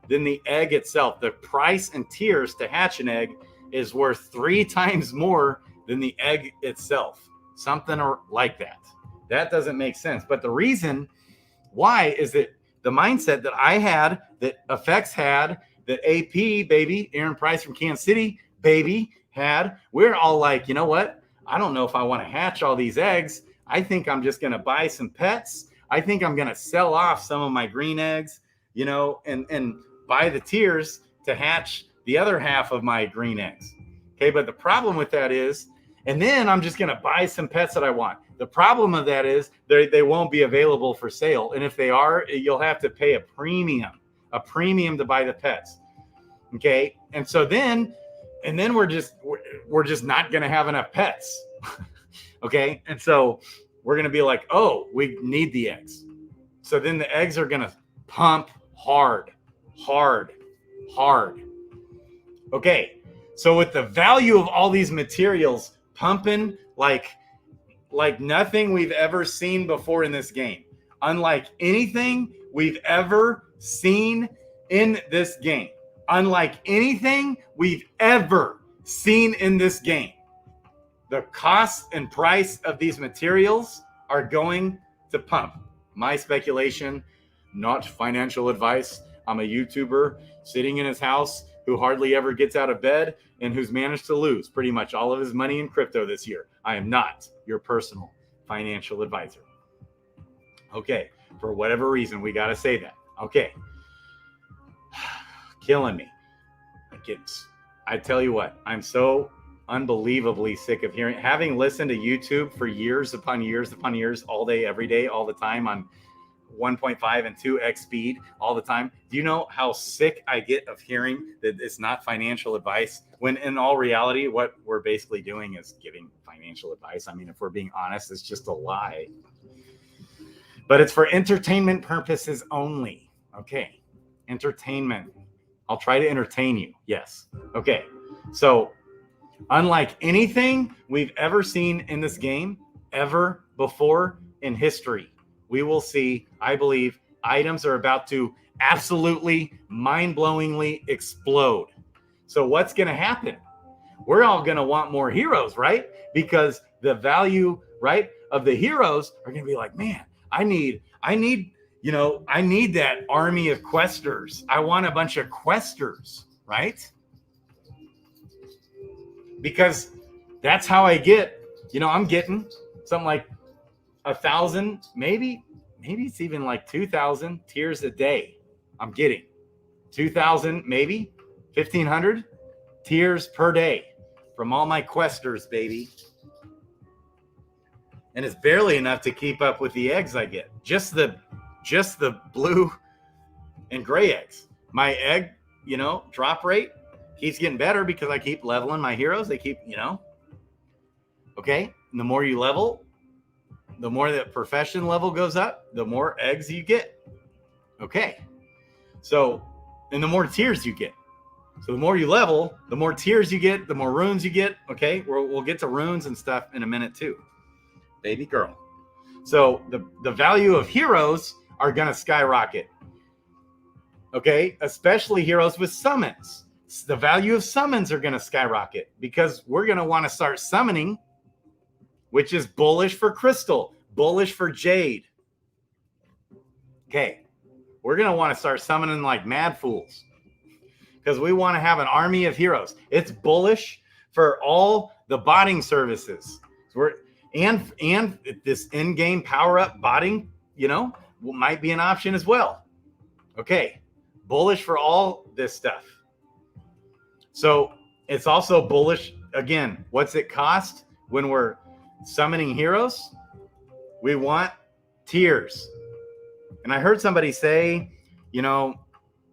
than the egg itself. The price and tiers to hatch an egg is worth 3 times more than the egg itself. Something like that. That doesn't make sense. But the reason why is that the mindset that I had, that Effects had, that AP, baby, Aaron Price from Kansas City, baby, had, we're all like, you know what? I don't know if I want to hatch all these eggs. I think I'm just going to buy some pets. I think I'm going to sell off some of my green eggs, you know, and buy the tiers to hatch the other half of my green eggs. Okay, but the problem with that is, and then I'm just going to buy some pets that I want. The problem of that is they won't be available for sale. And if they are, you'll have to pay a premium to buy the pets. Okay, and so then we're just not going to have enough pets. Okay, and so we're going to be like, oh, we need the eggs. So then the eggs are going to pump hard. Okay, so with the value of all these materials pumping like nothing we've ever seen before in this game, unlike anything we've ever seen in this game, the cost and price of these materials are going to pump. My speculation, not financial advice. I'm a YouTuber sitting in his house who hardly ever gets out of bed and who's managed to lose pretty much all of his money in crypto this year. I am not your personal financial advisor. Okay, for whatever reason, we got to say that. Okay. Killing me. I tell you what, I'm so unbelievably sick of having listened to YouTube for years upon years, all day, every day, all the time on 1.5 and 2x speed all the time. Do you know how sick I get of hearing that it's not financial advice, when in all reality, what we're basically doing is giving financial advice? I mean, if we're being honest, it's just a lie. But it's for entertainment purposes only. Okay, entertainment. I'll try to entertain you. Yes. Okay, so unlike anything we've ever seen in this game ever before in history, we will see, I believe, items are about to absolutely mind-blowingly explode. So what's going to happen? We're all going to want more heroes, right? Because the value, right, of the heroes are going to be like, man, I need that army of questers. I want a bunch of questers, right? Because that's how I get, I'm getting something like 1,000, maybe it's even like 2,000 tiers a day. I'm getting 2,000, maybe 1,500 tiers per day from all my questers, baby. And it's barely enough to keep up with the eggs I get. Just the blue and gray eggs. My egg, drop rate keeps getting better because I keep leveling my heroes. They keep, okay. And the more you level, the more that profession level goes up, the more eggs you get. Okay. So, and the more tiers you get. So the more you level, the more tiers you get, the more runes you get. Okay. We'll get to runes and stuff in a minute too. Baby girl. So the value of heroes are going to skyrocket. Okay. Especially heroes with summons. The value of summons are going to skyrocket because we're going to want to start summoning, which is bullish for Crystal, bullish for Jade. Okay. We're going to want to start summoning like mad fools because we want to have an army of heroes. It's bullish for all the botting services. So and this in-game power-up botting, might be an option as well. Okay. Bullish for all this stuff. So it's also bullish. Again, what's it cost when we're summoning heroes? We want tiers. And I heard somebody say, you know,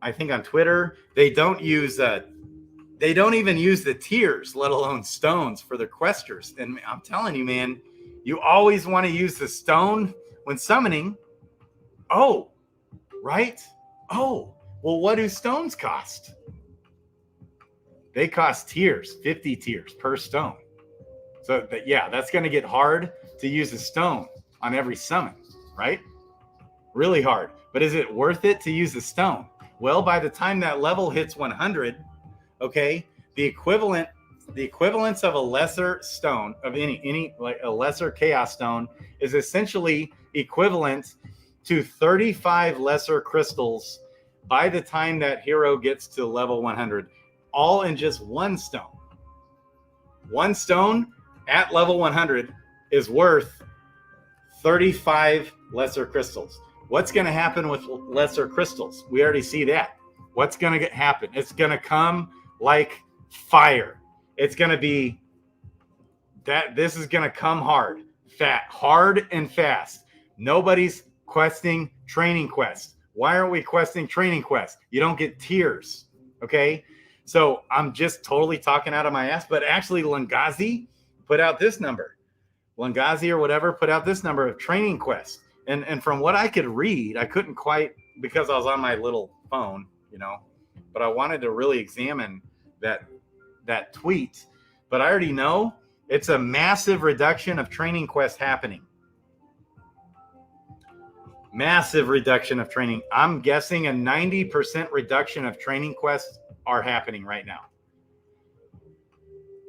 I think on Twitter, they don't even use the tiers, let alone stones, for their questers. And I'm telling you, man, you always want to use the stone when summoning. Oh, right? Oh, well, what do stones cost? They cost tiers, 50 tiers per stone. So that's going to get hard to use a stone on every summon, right? Really hard. But is it worth it to use a stone? Well, by the time that level hits 100, okay, the equivalence of a lesser stone, of any like a lesser chaos stone, is essentially equivalent to 35 lesser crystals by the time that hero gets to level 100, all in just one stone. One stone at level 100 is worth 35 lesser crystals. What's going to happen with lesser crystals? We already see that. What's going to happen? It's going to come like fire. It's going to be that this is going to come hard and fast. Nobody's questing training quests. Why aren't we questing training quests? You don't get tiers. Okay. So I'm just totally talking out of my ass, but actually Lungazi put out this number. Lungazi or whatever put out this number of training quests. And from what I could read, I couldn't quite, because I was on my little phone, but I wanted to really examine that tweet. But I already know it's a massive reduction of training quests happening. Massive reduction of training. I'm guessing a 90% reduction of training quests are happening right now.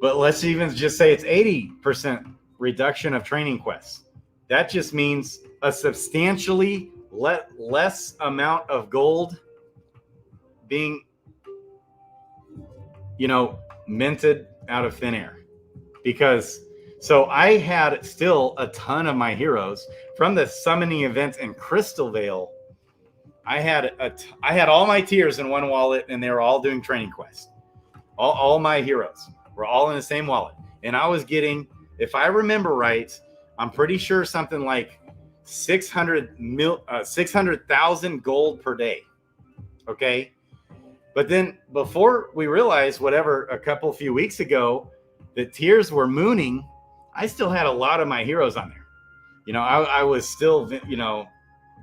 But let's even just say it's 80% reduction of training quests. That just means a substantially less amount of gold being, minted out of thin air. So I had still a ton of my heroes from the summoning event in Crystalvale. I had all my tiers in one wallet, and they were all doing training quests. All my heroes were all in the same wallet. And I was getting, if I remember right, I'm pretty sure something like 600,000 gold per day. Okay. But then before we realized, a few weeks ago, the tiers were mooning, I still had a lot of my heroes on there. I was still,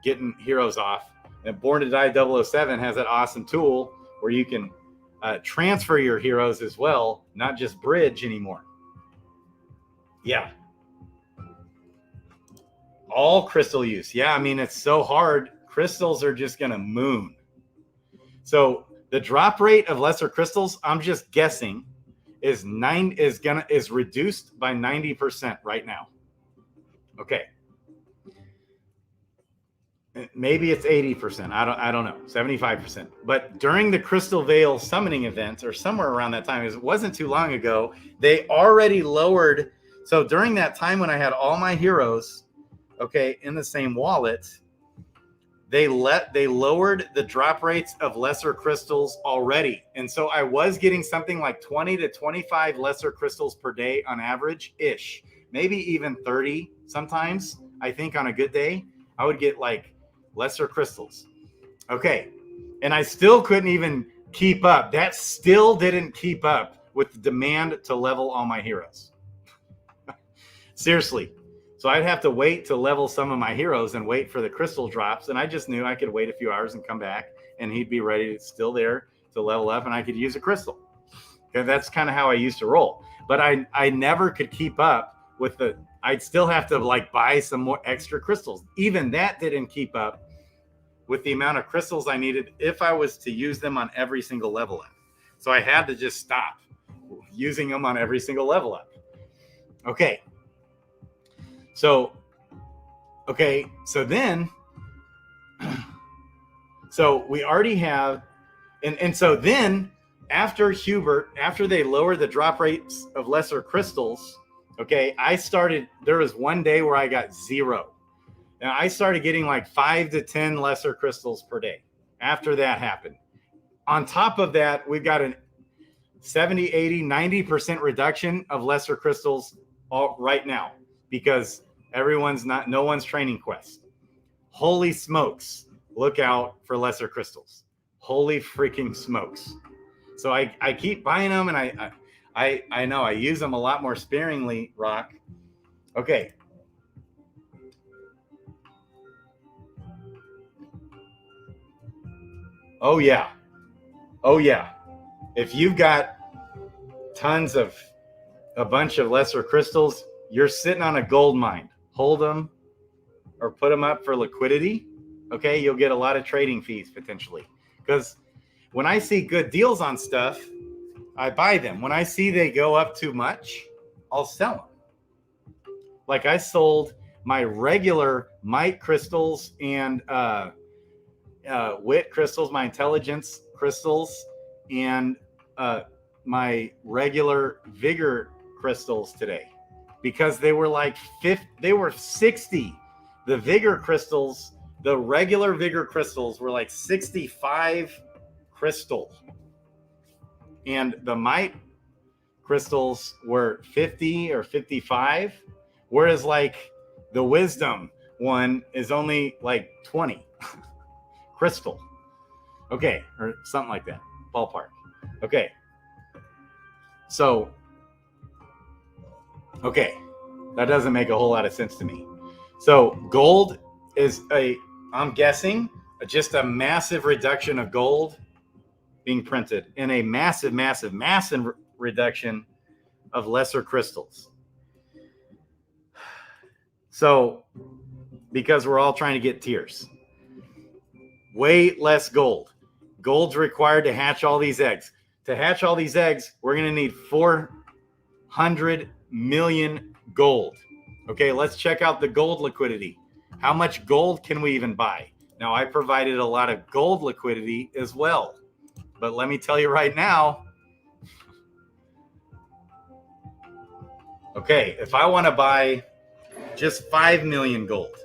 getting heroes off. And Born to Die 007 has that awesome tool where you can transfer your heroes as well, not just bridge anymore. Yeah. All crystal use. Yeah, it's so hard. Crystals are just going to moon. So the drop rate of lesser crystals, I'm just guessing, is reduced by 90% right now. Okay. Maybe it's 80%. I don't know. 75%. But during the Crystalvale summoning event, or somewhere around that time, it wasn't too long ago, they already lowered. So during that time when I had all my heroes, in the same wallet, they lowered the drop rates of lesser crystals already. And so I was getting something like 20 to 25 lesser crystals per day on average ish, maybe even 30 sometimes. I think on a good day, I would get like lesser crystals. Okay. And I still couldn't even keep up. That still didn't keep up with the demand to level all my heroes. Seriously. So I'd have to wait to level some of my heroes and wait for the crystal drops. And I just knew I could wait a few hours and come back and he'd be ready, still there to level up, and I could use a crystal. Okay, that's kind of how I used to roll. But I never could keep up with I'd still have to buy some more extra crystals. Even that didn't keep up with the amount of crystals I needed if I was to use them on every single level up. So I had to just stop using them on every single level up. Okay. So then, so we already have, and so then after they lowered the drop rates of lesser crystals, there was one day where I got 0. Now I started getting 5 to 10 lesser crystals per day after that happened. On top of that, we've got an 70, 80, 90% reduction of lesser crystals right now because no one's training quests. holy smokes, look out for lesser crystals. Holy freaking smokes. So I keep buying them, and I know I use them a lot more sparingly, Rock. Okay. Oh yeah. Oh yeah. If you've got tons of a bunch of lesser crystals, you're sitting on a gold mine. Hold them or put them up for liquidity. Okay, you'll get a lot of trading fees potentially. Because when I see good deals on stuff, I buy them. When I see they go up too much, I'll sell them. Like I sold my regular Might crystals and Wit crystals, my intelligence crystals, and my regular Vigor crystals today because they were like 50, they were 60. The Vigor crystals, the regular Vigor crystals were like 65 crystal, and the Might crystals were 50 or 55, whereas like the Wisdom one is only like 20 crystal. Okay, or something like that, ballpark. Okay. So, okay, that doesn't make a whole lot of sense to me. So gold is I'm guessing, just a massive reduction of gold being printed and a massive, massive, massive reduction of lesser crystals. So, because we're all trying to get tiers. Way less gold. Gold's required to hatch all these eggs. To hatch all these eggs, we're going to need 400 million gold. Okay, let's check out the gold liquidity. How much gold can we even buy? Now, I provided a lot of gold liquidity as well. But let me tell you right now, okay, if I want to buy just 5 million gold,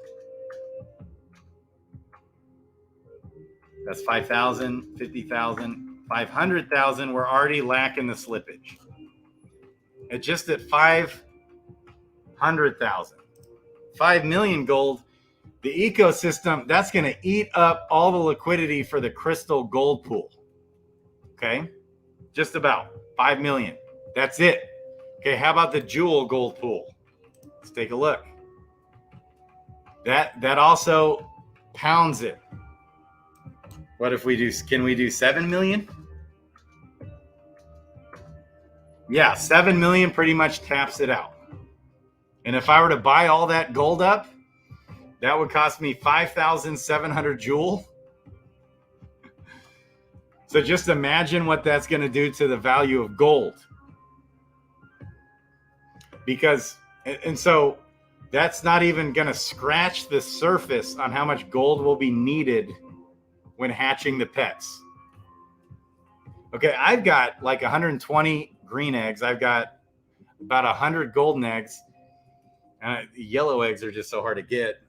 that's 5,000, 50,000, 500,000. We're already lacking the slippage. At just at 500,000, 5 million gold, the ecosystem, that's going to eat up all the liquidity for the crystal gold pool. Okay, just about 5 million. That's it. Okay, how about the jewel gold pool? Let's take a look. That also pounds it. What if we do, can we do 7 million? Yeah, 7 million pretty much taps it out. And if I were to buy all that gold up, that would cost me 5,700 jewel. So just imagine what that's going to do to the value of gold. Because, and so that's not even going to scratch the surface on how much gold will be needed when hatching the pets. Okay, I've got like 120 green eggs. I've got about 100 golden eggs. Yellow eggs are just so hard to get.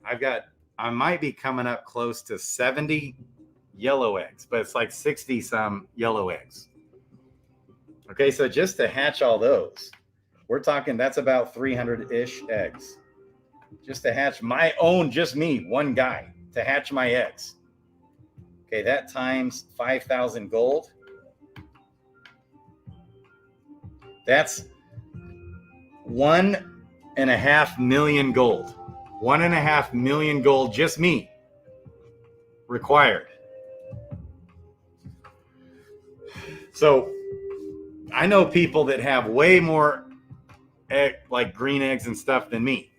I might be coming up close to 70 yellow eggs, but it's like 60 some yellow eggs. Okay, so just to hatch all those, we're talking that's about 300-ish eggs. Just to hatch my own, just me, one guy, to hatch my eggs. Okay, that times 5,000 gold. That's 1.5 million gold. 1.5 million gold, just me, required. So I know people that have way more like green eggs and stuff than me.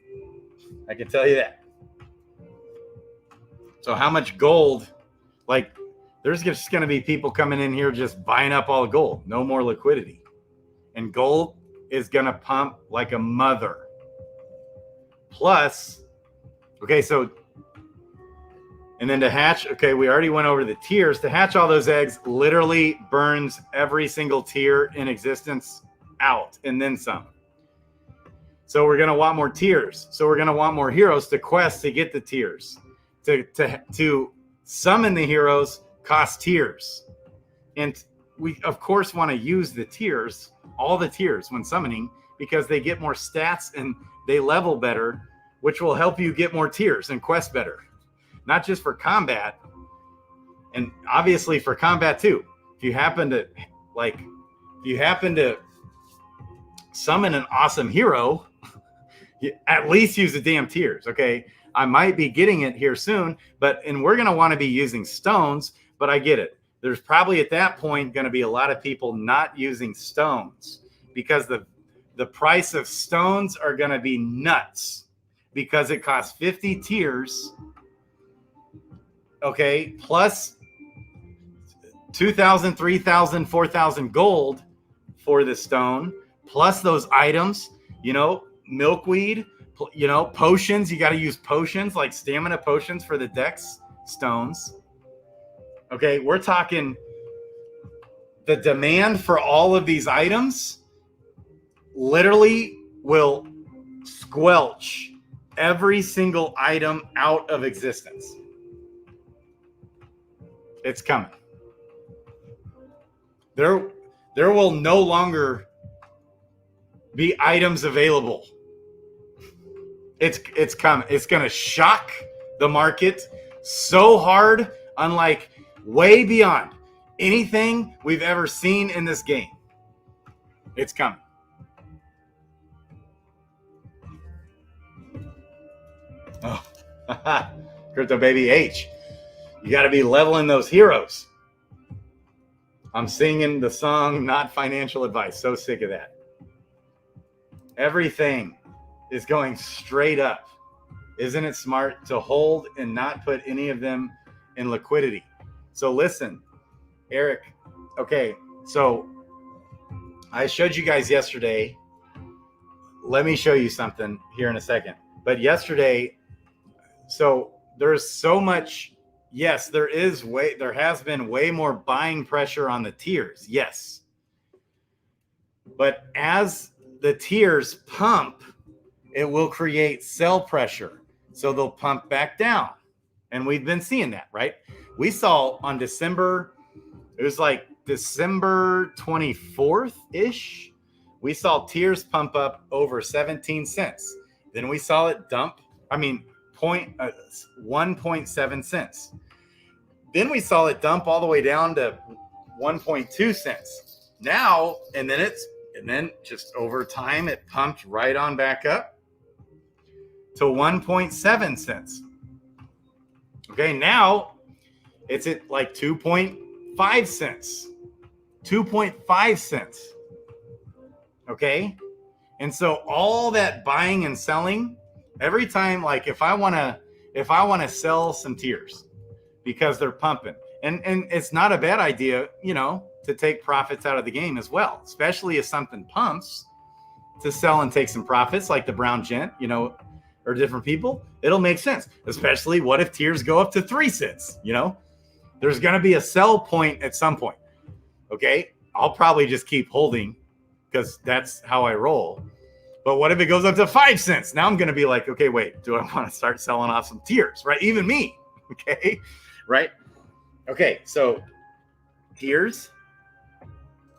I can tell you that. So how much gold? Like, there's just going to be people coming in here just buying up all the gold. No more liquidity. And gold is going to pump like a mother. Plus, okay, so, and then to hatch, okay, we already went over the tiers. To hatch all those eggs literally burns every single tier in existence out and then some. So we're going to want more tiers. So we're going to want more heroes to quest to get the tiers. To summon the heroes cost tiers. And we, of course, want to use the tiers, all the tiers when summoning, because they get more stats and they level better, which will help you get more tiers and quest better. not just for combat, and obviously for combat too. If you happen to summon an awesome hero, at least use the damn tiers. Okay, I might be getting it here soon, and we're going to want to be using stones, but I get it. There's probably at that point going to be a lot of people not using stones because the price of stones are going to be nuts because it costs 50 tiers. Okay, plus 2,000, 3,000, 4,000 gold for the stone, plus those items, milkweed, potions. You got to use potions like stamina potions for the dex stones. Okay, we're talking the demand for all of these items literally will squelch every single item out of existence. It's coming. There will no longer be items available. It's coming. It's going to shock the market so hard, unlike way beyond anything we've ever seen in this game. It's coming. Oh, Crypto Baby H. You got to be leveling those heroes. I'm singing the song, not financial advice. So sick of that. Everything is going straight up. Isn't it smart to hold and not put any of them in liquidity? So listen, Eric. Okay, so I showed you guys yesterday. Let me show you something here in a second. But yesterday, so there's so much. Yes, there has been way more buying pressure on the tiers. Yes. But as the tiers pump, it will create sell pressure. So they'll pump back down. And we've been seeing that, right? We saw on December 24th-ish, we saw tiers pump up over 17 cents. Then we saw it dump, 1.7 cents. Then we saw it dump all the way down to 1.2 cents. Now, and then just over time, it pumped right on back up to 1.7 cents. Okay, now it's at like 2.5 cents. 2.5 cents. Okay? And so all that buying and selling, every time, like if I want to sell some tiers because they're pumping, and it's not a bad idea, to take profits out of the game as well, especially if something pumps, to sell and take some profits like the brown gent, or different people. It'll make sense, especially what if tiers go up to 3 cents, there's going to be a sell point at some point. Okay. I'll probably just keep holding because that's how I roll. But what if it goes up to 5 cents? Now I'm going to be like, okay, wait, do I want to start selling off some tiers, right? Even me. Okay. Right. Okay. So tiers.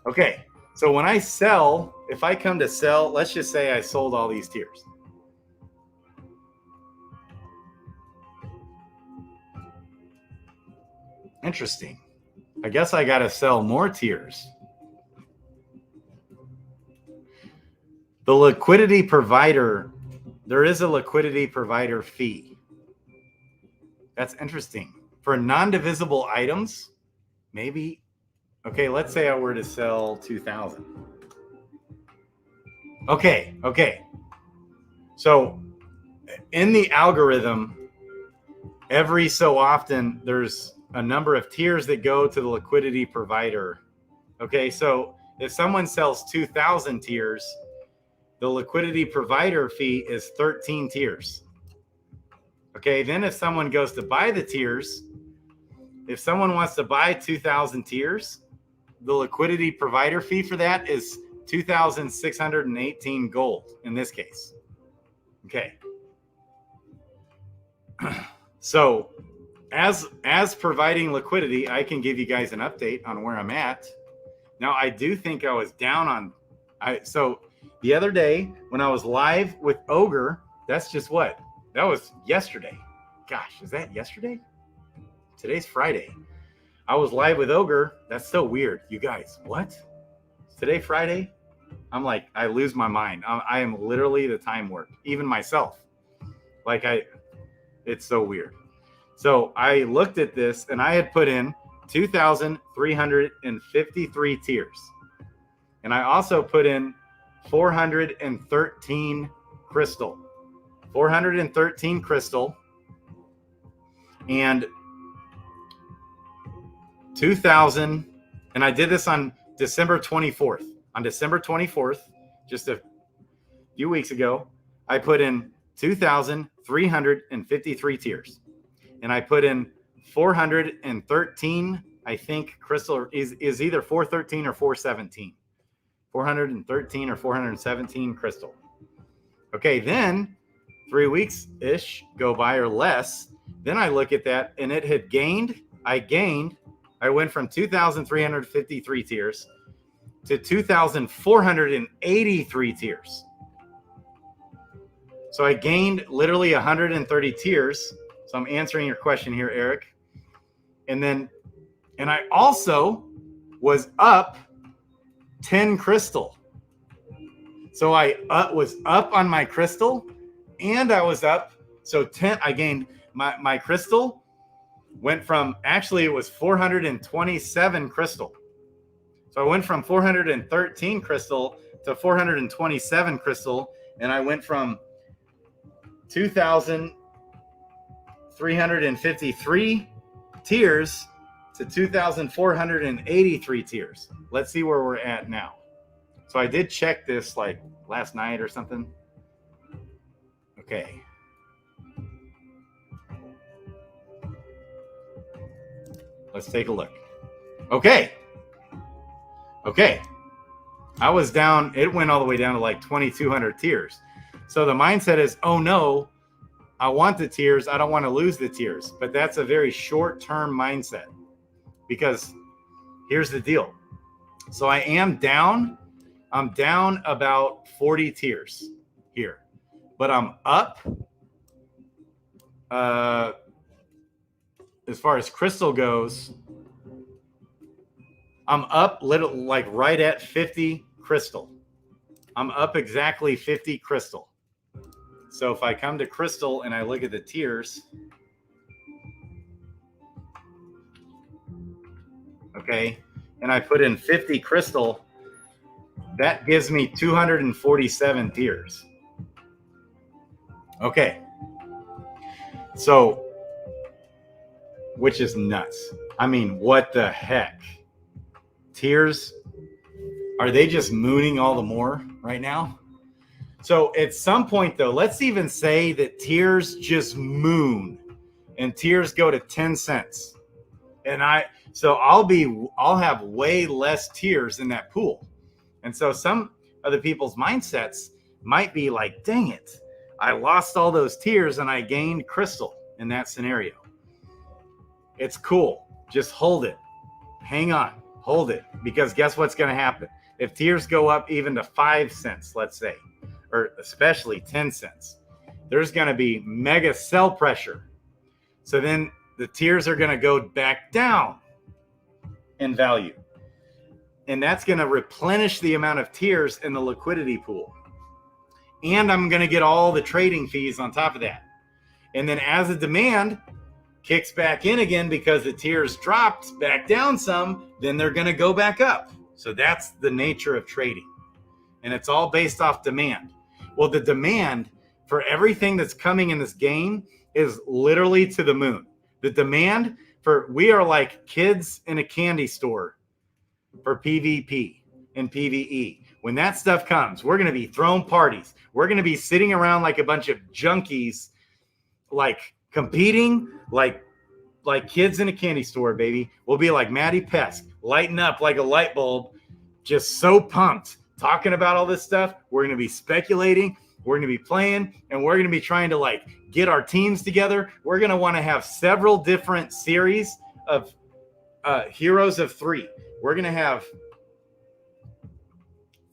Okay. So when I sell, if I come to sell, let's just say I sold all these tiers. Interesting. I guess I got to sell more tiers. The liquidity provider, there is a liquidity provider fee. That's interesting. For non-divisible items, maybe. Okay, let's say I were to sell 2,000. Okay. So in the algorithm, every so often, there's a number of tiers that go to the liquidity provider. Okay, so if someone sells 2,000 tiers, the liquidity provider fee is 13 tiers. Okay, then if someone goes to buy the tiers, if someone wants to buy 2,000 tiers, the liquidity provider fee for that is 2,618 gold in this case. Okay. So as providing liquidity, I can give you guys an update on where I'm at. Now, I do think I was down on, so the other day when I was live with Ogre, that's just what? That was yesterday. gosh, is that yesterday? Today's Friday. I was live with Ogre. That's so weird. You guys, what? Is today Friday? I'm like, I lose my mind. I am literally the time warp, even myself. Like it's so weird. So I looked at this and I had put in 2,353 tiers. And I also put in 413 crystal. 413 crystal. And 2,000. And I did this on December 24th. On December 24th, just a few weeks ago, I put in 2,353 tiers. And I put in 413, I think crystal is either 413 or 417. 413 or 417 crystal. Okay, then 3 weeks-ish go by or less. Then I look at that and it had gained. I went from 2,353 tiers to 2,483 tiers. So I gained literally 130 tiers. So I'm answering your question here, Eric. And I also was up 10 crystal. So I was up on my crystal and I was up. So 10, I gained my crystal went from, actually it was 427 crystal. So I went from 413 crystal to 427 crystal. And I went from 2,353 tiers to 2,483 tiers. Let's see where we're at now. So I did check this like last night or something. Okay. Let's take a look. Okay. I was down, it went all the way down to like 2,200 tiers. So the mindset is, oh no, I want the tiers. I don't want to lose the tiers. But that's a very short-term mindset. Because here's the deal. So I am down. I'm down about 40 tiers here. But I'm up. As far as crystal goes, I'm up like right at 50 crystal. I'm up exactly 50 crystal. So if I come to crystal and I look at the tiers, okay, and I put in 50 crystal, that gives me 247 tiers. Okay. So, which is nuts. I mean, what the heck? Tiers, are they just mooning all the more right now? So at some point though, let's even say that tiers just moon and tiers go to 10 cents. And I'll have way less tiers in that pool. And so some other people's mindsets might be like, dang it, I lost all those tiers and I gained crystal in that scenario. It's cool. Just hold it. Hang on. Hold it. Because guess what's going to happen? If tiers go up even to 5 cents, let's say, or especially 10 cents, there's going to be mega sell pressure. So then the tiers are going to go back down in value. And that's going to replenish the amount of tiers in the liquidity pool. And I'm going to get all the trading fees on top of that. And then as the demand kicks back in again because the tiers dropped back down some, then they're going to go back up. So that's the nature of trading. And it's all based off demand. Well, the demand for everything that's coming in this game is literally to the moon. The demand we are like kids in a candy store for PvP and PvE. When that stuff comes, we're going to be throwing parties. We're going to be sitting around like a bunch of junkies, like competing, like kids in a candy store, baby. We'll be like Matty Pesk, lighting up like a light bulb, just so pumped, talking about all this stuff. We're going to be speculating. We're going to be playing, and we're going to be trying to like get our teams together. We're going to want to have several different series of heroes of 3. We're going to have,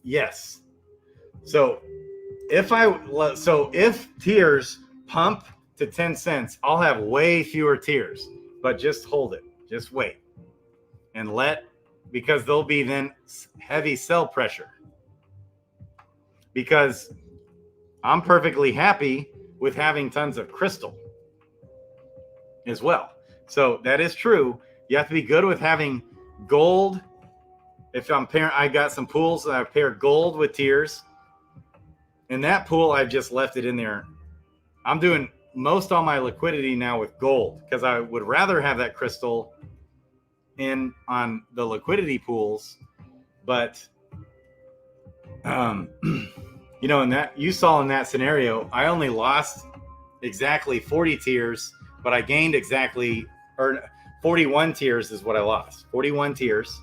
yes. So if tiers pump to 10 cents, I'll have way fewer tiers, but just hold it. Just wait and because there'll be then heavy sell pressure, because I'm perfectly happy with having tons of crystal as well. So that is true. You have to be good with having gold. If I got some pools and I pair gold with tiers. In that pool, I've just left it in there. I'm doing most all my liquidity now with gold because I would rather have that crystal in on the liquidity pools. But, you know, in that you saw in that scenario, I only lost exactly 40 tiers, but I gained exactly, or 41 tiers is what I lost. 41 tiers.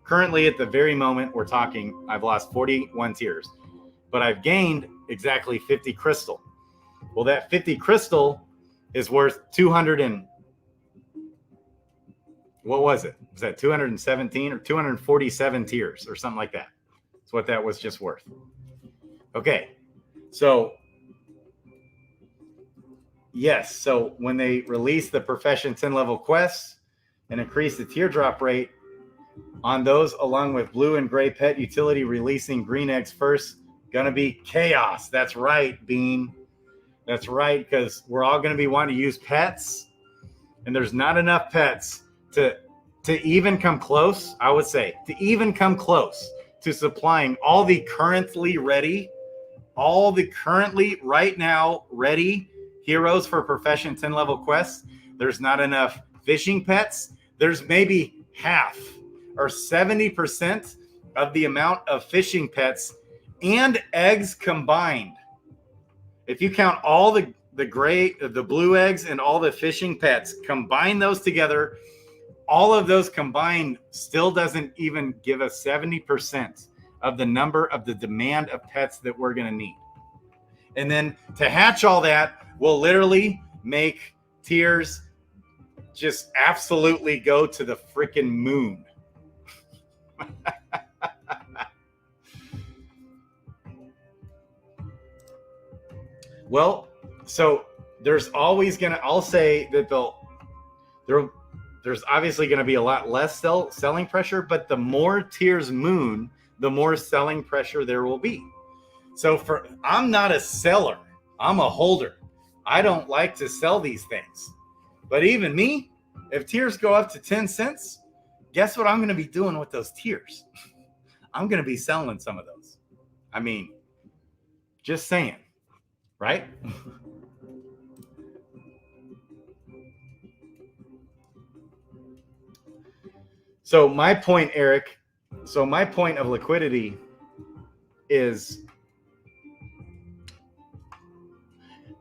Currently, at the very moment we're talking, I've lost 41 tiers, but I've gained exactly 50 crystal. Well, that 50 crystal is worth 200 and what was it? Was that 217 or 247 tiers or something like that? That's what that was just worth. Okay, so yes, so when they release the Profession 10 level quests and increase the teardrop rate on those, along with blue and gray pet utility releasing green eggs first, gonna be chaos. That's right, Bean. That's right, because we're all gonna be wanting to use pets, and there's not enough pets to even come close, I would say, to even come close to supplying all the currently right now ready heroes for Profession 10 level quests. There's not enough fishing pets. There's maybe half or 70% of the amount of fishing pets and eggs combined. If you count all the blue eggs and all the fishing pets, combine those together, all of those combined still doesn't even give us 70% of the number of the demand of pets that we're going to need. And then to hatch all that will literally make tiers just absolutely go to the freaking moon. Well, so there's always going to, I'll say that there's obviously going to be a lot less selling pressure, but the more tiers moon, the more selling pressure there will be. So I'm not a seller, I'm a holder. I don't like to sell these things. But even me, if tiers go up to 10 cents, guess what I'm going to be doing with those tiers? I'm going to be selling some of those. I mean, just saying, right? So my point, Eric, my point of liquidity is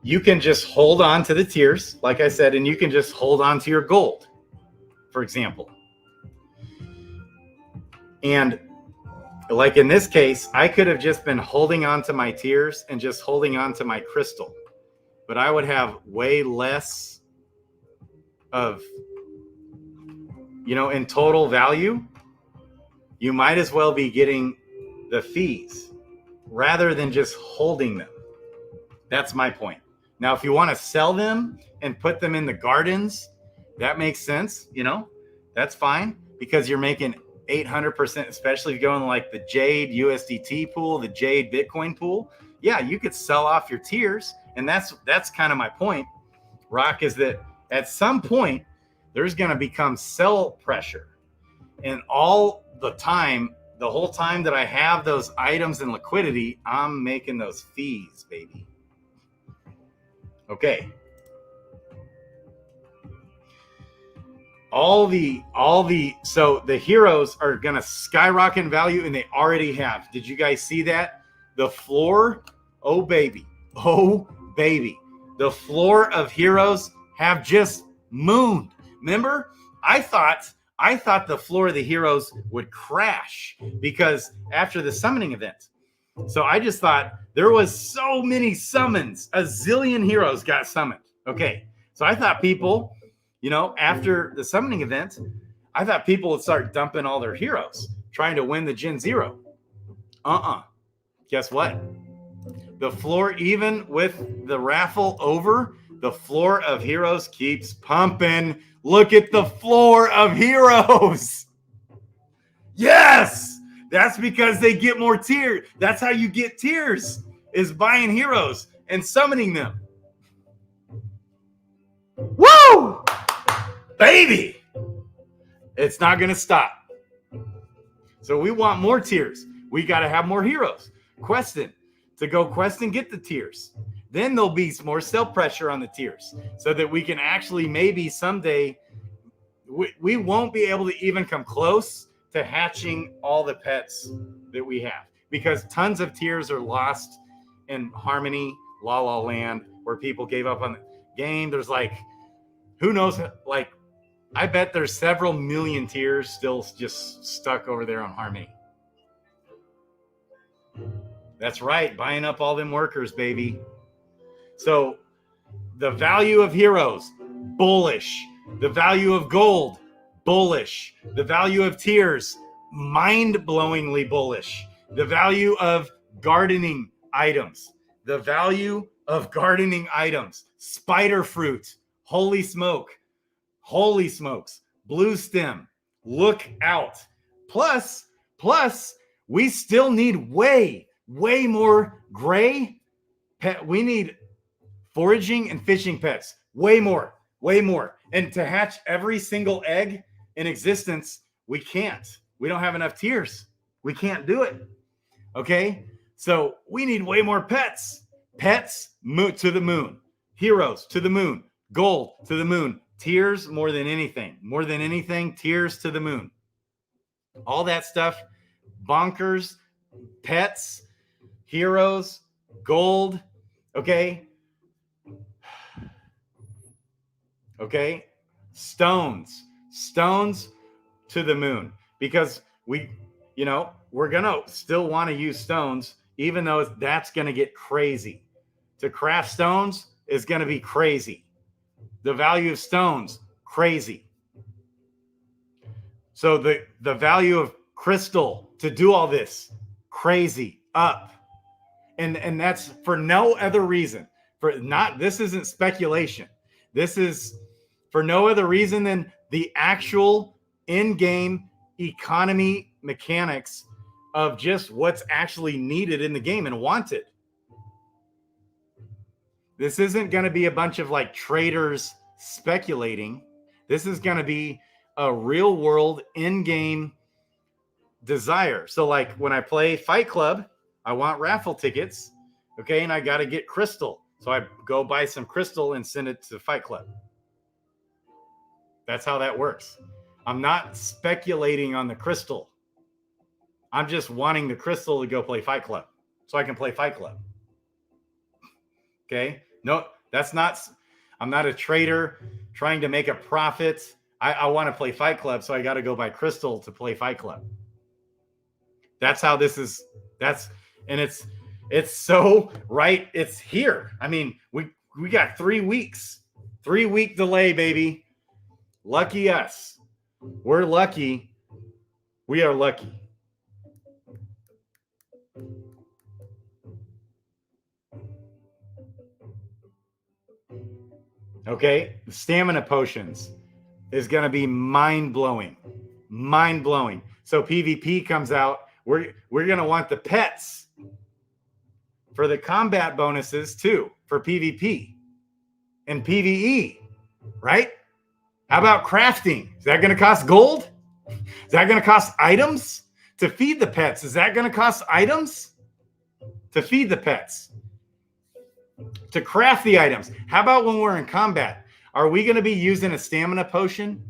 you can just hold on to the tiers, like I said, and you can just hold on to your gold, for example. And like in this case, I could have just been holding on to my tiers and just holding on to my crystal, but I would have way less of, you know, in total value. You might as well be getting the fees rather than just holding them. That's my point. Now, if you want to sell them and put them in the gardens, that makes sense. You know, that's fine because you're making 800%, especially if you're going like the Jade USDT pool, the Jade Bitcoin pool. Yeah, you could sell off your tiers. And that's kind of my point, Rock, is that at some point, there's going to become sell pressure. And all the time, the whole time that I have those items in liquidity, I'm making those fees, baby. Okay. So the heroes are going to skyrocket in value, and they already have. Did you guys see that? The floor, oh baby. The floor of heroes have just mooned. Remember, I thought the floor of the heroes would crash because after the summoning event. So I just thought there was so many summons, a zillion heroes got summoned. Okay, so I thought people, you know, after the summoning event, I thought people would start dumping all their heroes, trying to win the Gen Zero. Guess what? The floor, even with the raffle over, The floor of heroes keeps pumping. Look at the floor of heroes. Yes, that's because they get more tiers. That's how you get tiers, is buying heroes and summoning them. Woo! Baby! It's not going to stop. So we want more tiers. We got to have more heroes. Questing. To go quest and get the tiers. Then there'll be more self pressure on the tiers so that we can actually maybe someday, we won't be able to even come close to hatching all the pets that we have because tons of tiers are lost in Harmony, La La Land, where people gave up on the game. There's like, who knows, like, I bet there's several million tiers still just stuck over there on Harmony. That's right, buying up all them workers, baby. So the value of heroes, bullish. The value of gold, bullish. The value of tiers, mind-blowingly bullish. The value of gardening items. The value of gardening items. Spider fruit. Holy smoke. Holy smokes. Blue stem. Look out. Plus, we still need way more gray pet. We need foraging and fishing pets. Way more. And to hatch every single egg in existence, we can't. We don't have enough tiers. We can't do it. Okay? So we need way more pets. Pets to the moon. Heroes to the moon. Gold to the moon. Tiers more than anything. More than anything, tiers to the moon. All that stuff. Bonkers. Pets. Heroes. Gold. Okay? Okay, stones to the moon, because we're gonna still want to use stones, even though that's gonna get crazy. To craft stones is gonna be crazy. The value of stones, crazy. So the value of crystal to do all this, crazy, up. And that's for no other reason. This isn't speculation. This is for no other reason than the actual in-game economy mechanics of just what's actually needed in the game and wanted. This isn't going to be a bunch of like traders speculating. This is going to be a real world in-game desire. So like when I play Fight Club, I want raffle tickets, okay, and I got to get crystal. So I go buy some crystal and send it to Fight Club. That's how that works. I'm not speculating on the crystal. I'm just wanting the crystal to go play Fight Club so I can play Fight Club. Okay? No, I'm not a trader trying to make a profit. I want to play Fight Club, so I got to go buy crystal to play Fight Club. That's how this is. It's so right. It's here. I mean, we got 3 weeks, 3-week delay, baby. Lucky us. We're lucky. We are lucky. Okay. Stamina potions is going to be mind-blowing. Mind-blowing. So PvP comes out. We're going to want the pets for the combat bonuses too, for PvP and PvE, right? How about crafting? Is that going to cost gold? Is that going to cost items to feed the pets? Is that going to cost items to feed the pets? To craft the items? How about when we're in combat? Are we going to be using a stamina potion?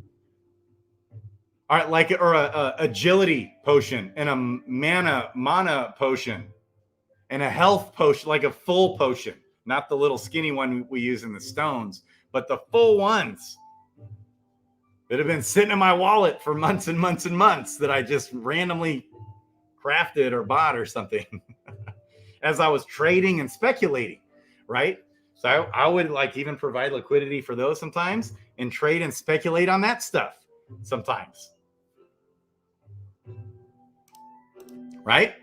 All right, or a agility potion and a mana potion and a health potion, like a full potion, not the little skinny one we use in the stones, but the full ones that have been sitting in my wallet for months and months and months that I just randomly crafted or bought or something as I was trading and speculating, right? So I would like even provide liquidity for those sometimes and trade and speculate on that stuff sometimes. Right?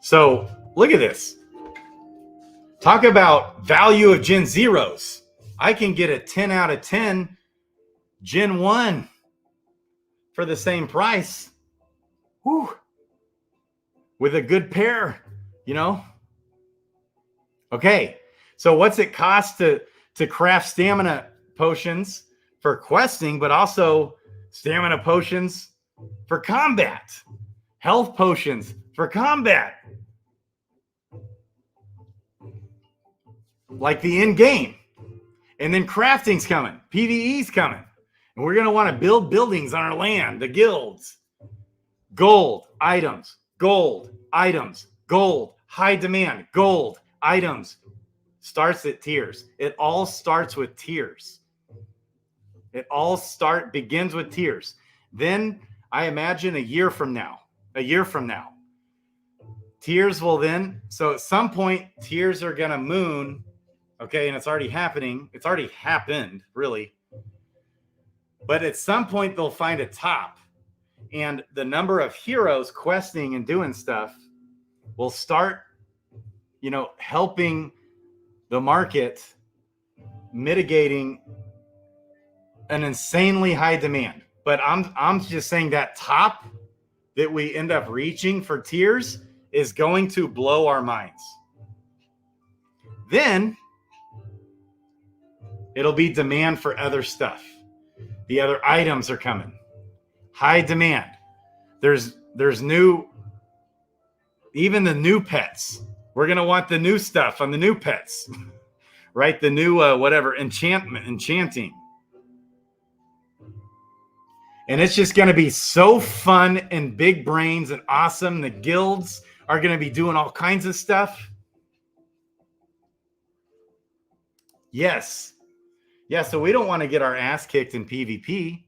So look at this. Talk about value of Gen Zeros. I can get a 10 out of 10 Gen 1 for the same price. Whew. With a good pair, you know? Okay, so what's it cost to craft stamina potions for questing, but also stamina potions for combat, health potions for combat, like the end game. And then crafting's coming, PvE's coming. And we're going to want to build buildings on our land, the guilds. Gold, items, gold, items, gold, high demand, gold, items. Starts at tiers. It all starts with tiers. It all begins with tiers. Then I imagine a year from now, tiers will then, so at some point, tiers are going to moon. Okay, and it's already happening. It's already happened, really. But at some point, they'll find a top. And the number of heroes questing and doing stuff will start, you know, helping the market, mitigating an insanely high demand. But I'm just saying that top that we end up reaching for tiers is going to blow our minds. Then it'll be demand for other stuff. The other items are coming. High demand. There's new, even the new pets. We're going to want the new stuff on the new pets, right? The new, enchanting. And it's just going to be so fun and big brains and awesome. The guilds are going to be doing all kinds of stuff. Yes. Yeah, so we don't want to get our ass kicked in PvP.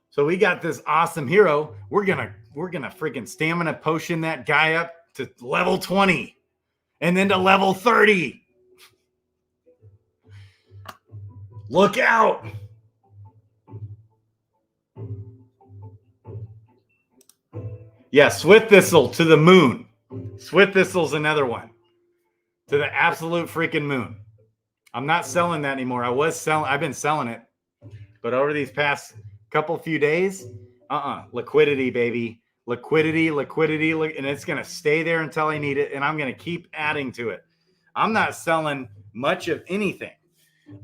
So we got this awesome hero. We're gonna freaking stamina potion that guy up to level 20 and then to level 30. Look out. Yeah, Swift Thistle to the moon. Swift Thistle's another one. To the absolute freaking moon. I'm not selling that anymore. I've been selling it. But over these past few days, liquidity, baby. Liquidity, and it's going to stay there until I need it, and I'm going to keep adding to it. I'm not selling much of anything.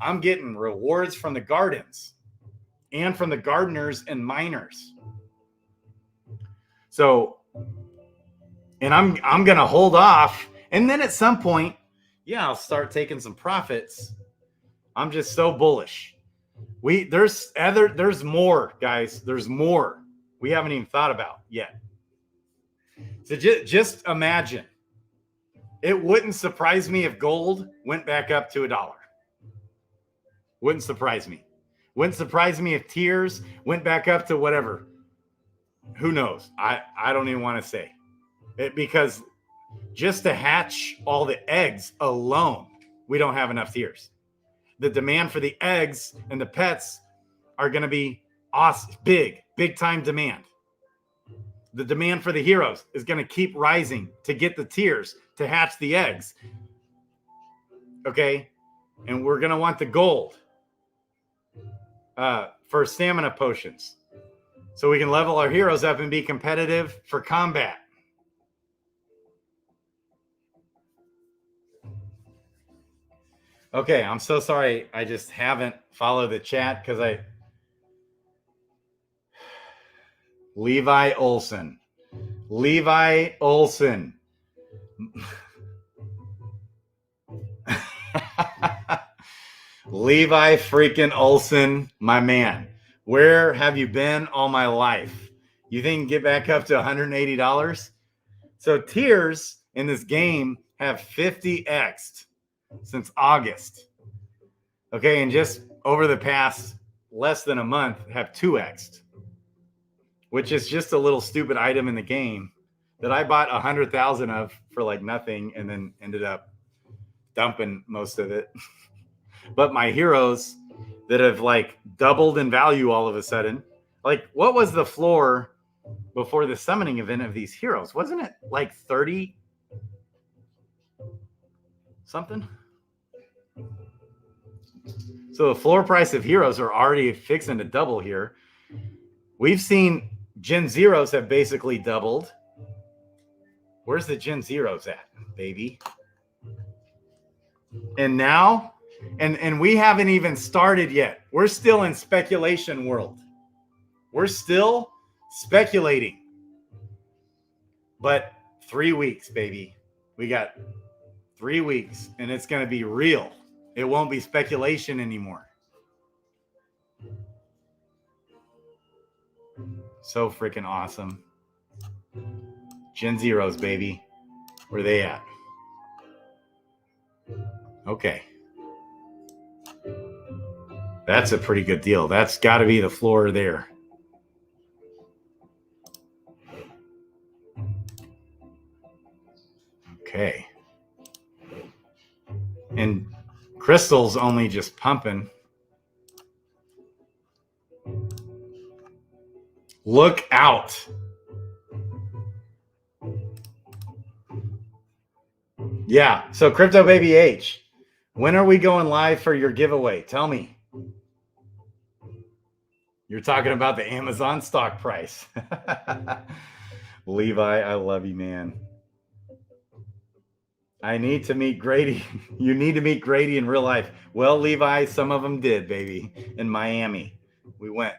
I'm getting rewards from the gardens and from the gardeners and miners. So, and I'm going to hold off, and then at some point, yeah, I'll start taking some profits. I'm just so bullish. There's more, guys. There's more we haven't even thought about yet. So just imagine. It wouldn't surprise me if gold went back up to $1. Wouldn't surprise me. Wouldn't surprise me if tiers went back up to whatever. Who knows? I don't even want to say it, because just to hatch all the eggs alone, we don't have enough tiers. The demand for the eggs and the pets are going to be awesome, big time demand. The demand for the heroes is going to keep rising to get the tiers to hatch the eggs. Okay. And we're going to want the gold for stamina potions, so we can level our heroes up and be competitive for combat. Okay, I'm so sorry. I just haven't followed the chat because Levi Olson. Levi freaking Olson, my man. Where have you been all my life? You think you can get back up to $180? So tiers in this game have 50x'd since August. Okay, and just over the past less than a month have 2x'd, which is just a little stupid item in the game that I bought 100,000 of for like nothing and then ended up dumping most of it. But my heroes that have like doubled in value all of a sudden, like what was the floor before the summoning event of these heroes? Wasn't it like 30? something. So the floor price of heroes are already fixing to double here. We've seen Gen Zeros have basically doubled. Where's the Gen Zeros at, baby? And now, and we haven't even started yet. We're still in speculation world. We're still speculating. But 3 weeks, baby. We got 3 weeks, and it's going to be real. It won't be speculation anymore. So freaking awesome. Gen Zeros, baby. Where are they at? Okay. That's a pretty good deal. That's got to be the floor there. Okay. And Crystal's only just pumping. Look out. Yeah. So Crypto Baby H, when are we going live for your giveaway? Tell me. You're talking about the Amazon stock price. Levi, I love you, man. I need to meet Grady. You need to meet Grady in real life. Well, Levi, some of them did, baby. In Miami. We went.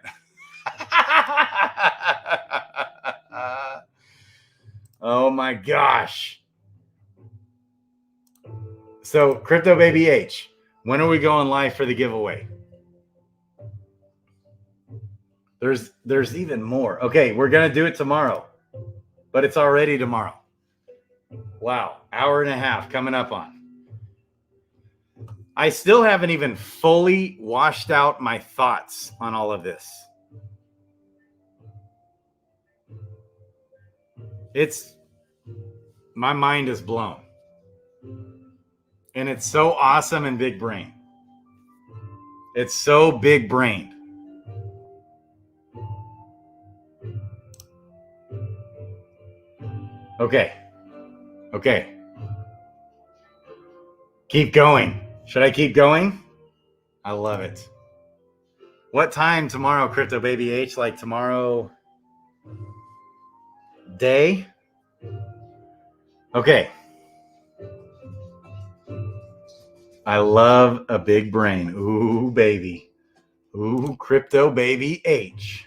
Oh my gosh. So, Crypto Baby H, when are we going live for the giveaway? There's even more. Okay, we're going to do it tomorrow. But it's already tomorrow. Wow, hour and a half coming up on. I still haven't even fully washed out my thoughts on all of this. My mind is blown. And it's so awesome and big brain. It's so big brained. Okay. Keep going. Should I keep going? I love it. What time tomorrow, Crypto Baby H? Like tomorrow day? Okay. I love a big brain. Ooh, baby. Ooh, Crypto Baby H.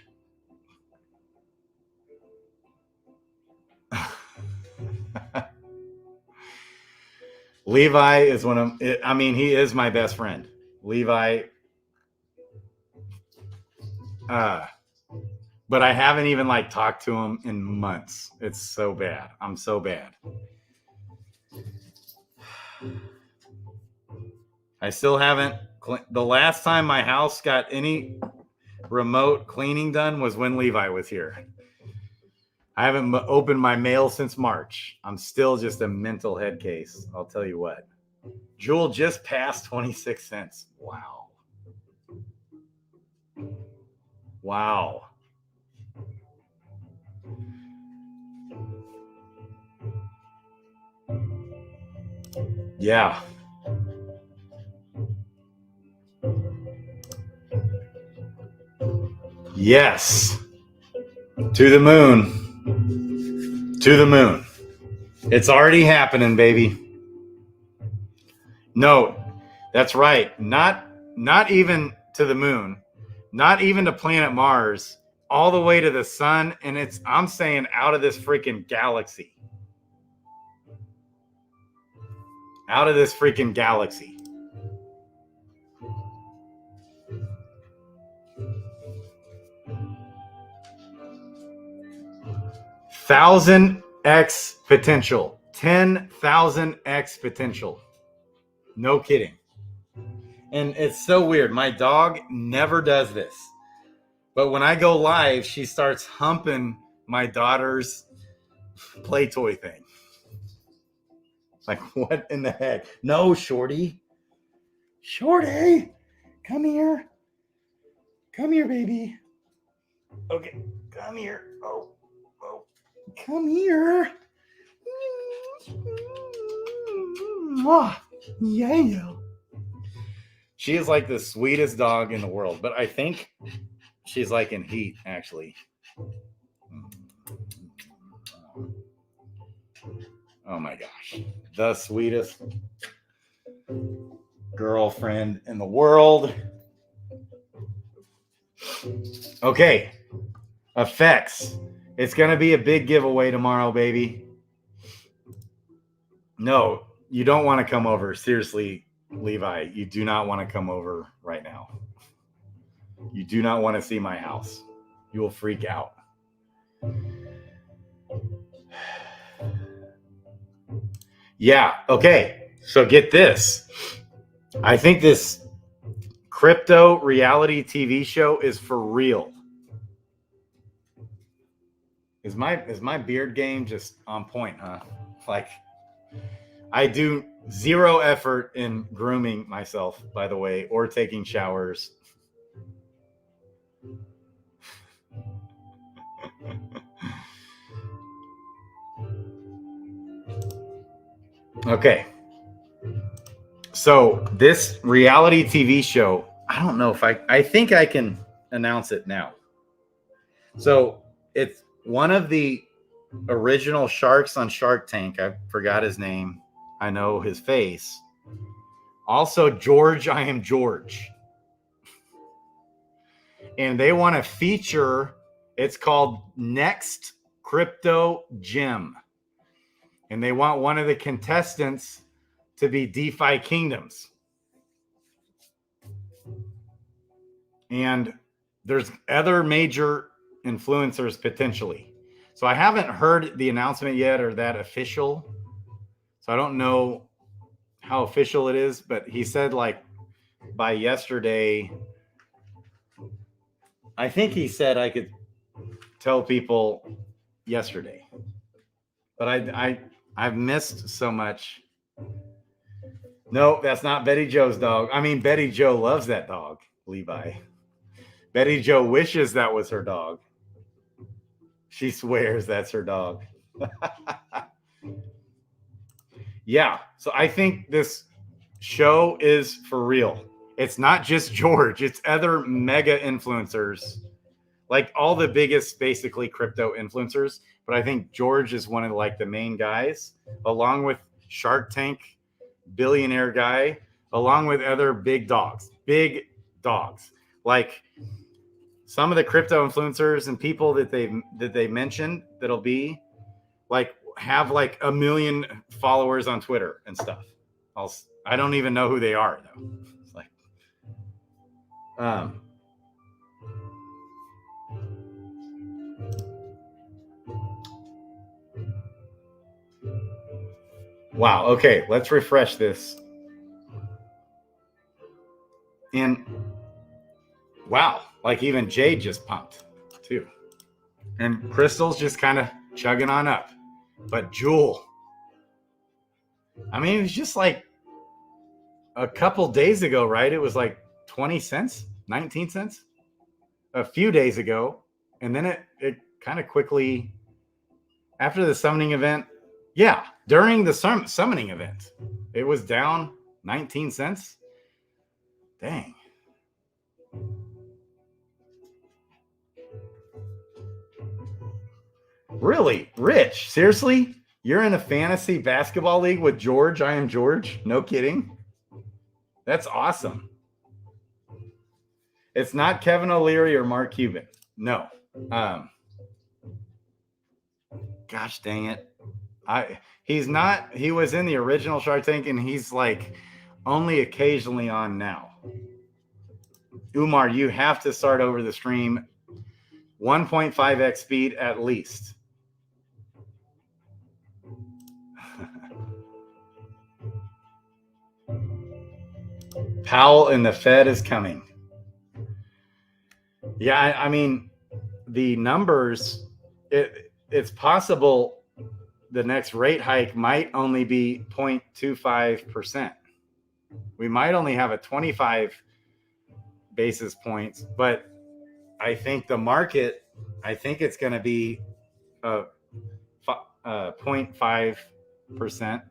Levi is he is my best friend. Levi. But I haven't even talked to him in months. It's so bad. I'm so bad. I still haven't. The last time my house got any remote cleaning done was when Levi was here. I haven't opened my mail since March. I'm still just a mental head case. I'll tell you what. Jewel just passed 26 cents. Wow. Wow. Yeah. Yes. To the moon. To the moon. It's already happening, baby. No, that's right. Not even to the moon. Not even to planet Mars. All the way to the sun. And I'm saying out of this freaking galaxy. Out of this freaking galaxy. Thousand X potential. 10,000x potential. No kidding. And it's so weird. My dog never does this. But when I go live, she starts humping my daughter's play toy thing. Like, what in the heck? No, Shorty. Shorty, come here. Come here, baby. Okay, come here. Oh, come here. Yeah. She is like the sweetest dog in the world, but I think she's like in heat, actually. Oh my gosh. The sweetest girlfriend in the world. Okay. Effects. It's going to be a big giveaway tomorrow, baby. No, you don't want to come over. Seriously, Levi, you do not want to come over right now. You do not want to see my house. You will freak out. Yeah. Okay. So get this. I think this crypto reality TV show is for real. Is my beard game just on point, huh? Like, I do zero effort in grooming myself, by the way, or taking showers. Okay. So this reality TV show, I don't know if I think I can announce it now. So it's one of the original sharks on Shark Tank. I forgot his name. I know his face. Also, George, I am George. And they want to feature, it's called Next Crypto Gym. And they want one of the contestants to be DeFi Kingdoms. And there's other major influencers potentially. So I haven't heard the announcement yet or that official. So I don't know how official it is, but he said like by yesterday, I think he said I could tell people yesterday. But I've missed so much. No, that's not Betty Joe's dog. I mean, Betty Joe loves that dog, Levi. Betty Joe wishes that was her dog. She swears that's her dog. Yeah. So I think this show is for real. It's not just George, it's other mega influencers, like all the biggest basically crypto influencers. But I think George is one of like the main guys, along with Shark Tank billionaire guy, along with other big dogs. Like some of the crypto influencers and people that they mentioned that'll be like have like 1 million followers on Twitter and stuff. I don't even know who they are though. It's like, wow. Okay, let's refresh this. And wow, like even Jade just pumped too. And Crystal's just kind of chugging on up. But Jewel, I mean, it was just like a couple days ago, right? It was like 20 cents, 19 cents a few days ago. And then it kind of quickly, after the summoning event, yeah, during the summoning event, it was down 19 cents. Dang. Really? Rich? Seriously? You're in a fantasy basketball league with George? I am George? No kidding. That's awesome. It's not Kevin O'Leary or Mark Cuban. No. Gosh dang it. He's not. He was in the original Shark Tank and he's like only occasionally on now. Umar, you have to start over the stream 1.5x speed at least. Powell and the Fed is coming. Yeah, I mean, the numbers, it's possible the next rate hike might only be 0.25%. We might only have a 25 basis points, but I think the market, I think it's going to be 0.5%.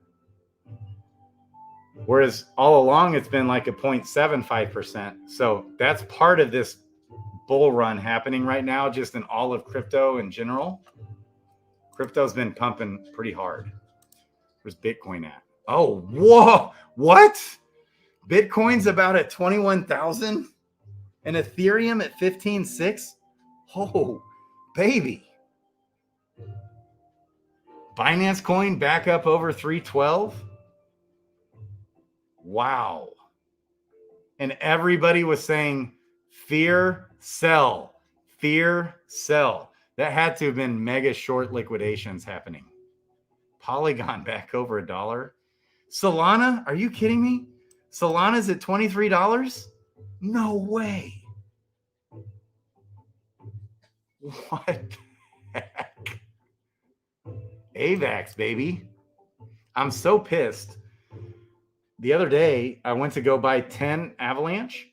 Whereas all along, it's been like a 0.75%. So that's part of this bull run happening right now, just in all of crypto in general. Crypto's been pumping pretty hard. Where's Bitcoin at? Oh, whoa. What? Bitcoin's about at 21,000 and Ethereum at 15.6. Oh, baby. Binance coin back up over 312. Wow. And everybody was saying, fear, sell, fear, sell. That had to have been mega short liquidations happening. Polygon back over $1. Solana, are you kidding me? Solana's at $23? No way. What the heck? AVAX, baby. I'm so pissed. The other day, I went to go buy 10 Avalanche,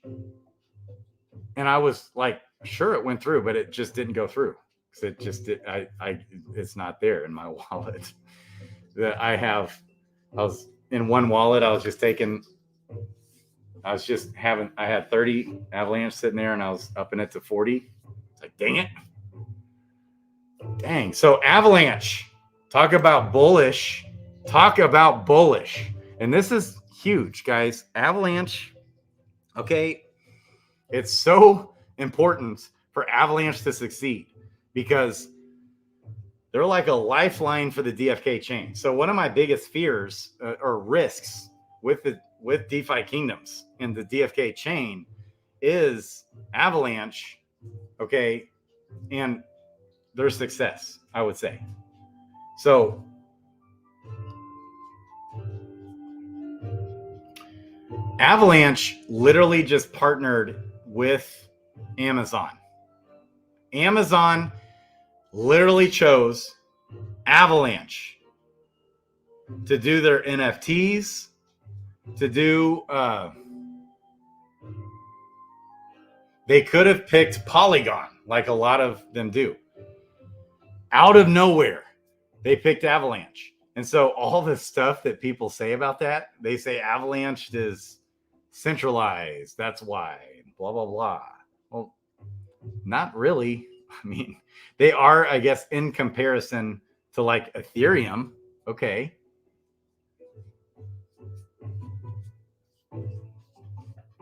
and I was like, sure, it went through, but it just didn't go through. It just did. It's not there in my wallet. That I was in one wallet. I had 30 Avalanche sitting there, and I was upping it to 40. It's like, dang it. Dang. So Avalanche, talk about bullish. And this is huge, guys. Avalanche, okay, it's so important for Avalanche to succeed because they're like a lifeline for the DFK chain. So one of my biggest fears or risks with DeFi Kingdoms and the DFK chain is Avalanche, okay, and their success, I would say. So Avalanche literally just partnered with Amazon. Amazon literally chose Avalanche to do their NFTs, to do, they could have picked Polygon like a lot of them do. Out of nowhere, they picked Avalanche. And so all the stuff that people say about that, they say Avalanche is centralized. That's why, blah, blah, blah. Well, not really. I mean, they are, I guess, in comparison to like Ethereum. Okay.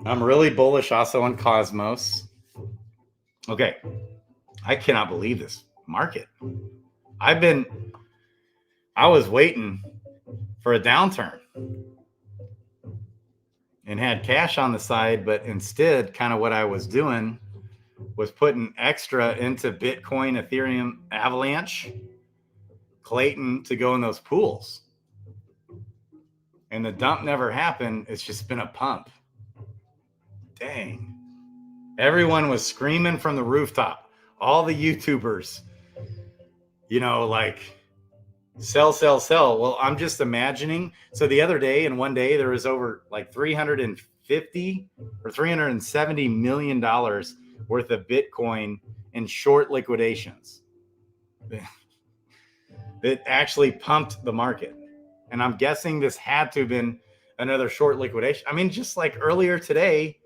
I'm really bullish also on Cosmos. Okay. I cannot believe this market. I was waiting for a downturn and had cash on the side, but instead, kind of what I was doing was putting extra into Bitcoin, Ethereum, Avalanche, Clayton to go in those pools. And the dump never happened. It's just been a pump. Dang. Everyone was screaming from the rooftop. All the YouTubers, like sell, sell, sell. Well, I'm just imagining. So the other day, in one day, there was over like $350 or $370 million worth of Bitcoin in short liquidations. That actually pumped the market. And I'm guessing this had to have been another short liquidation. I mean, just like earlier today,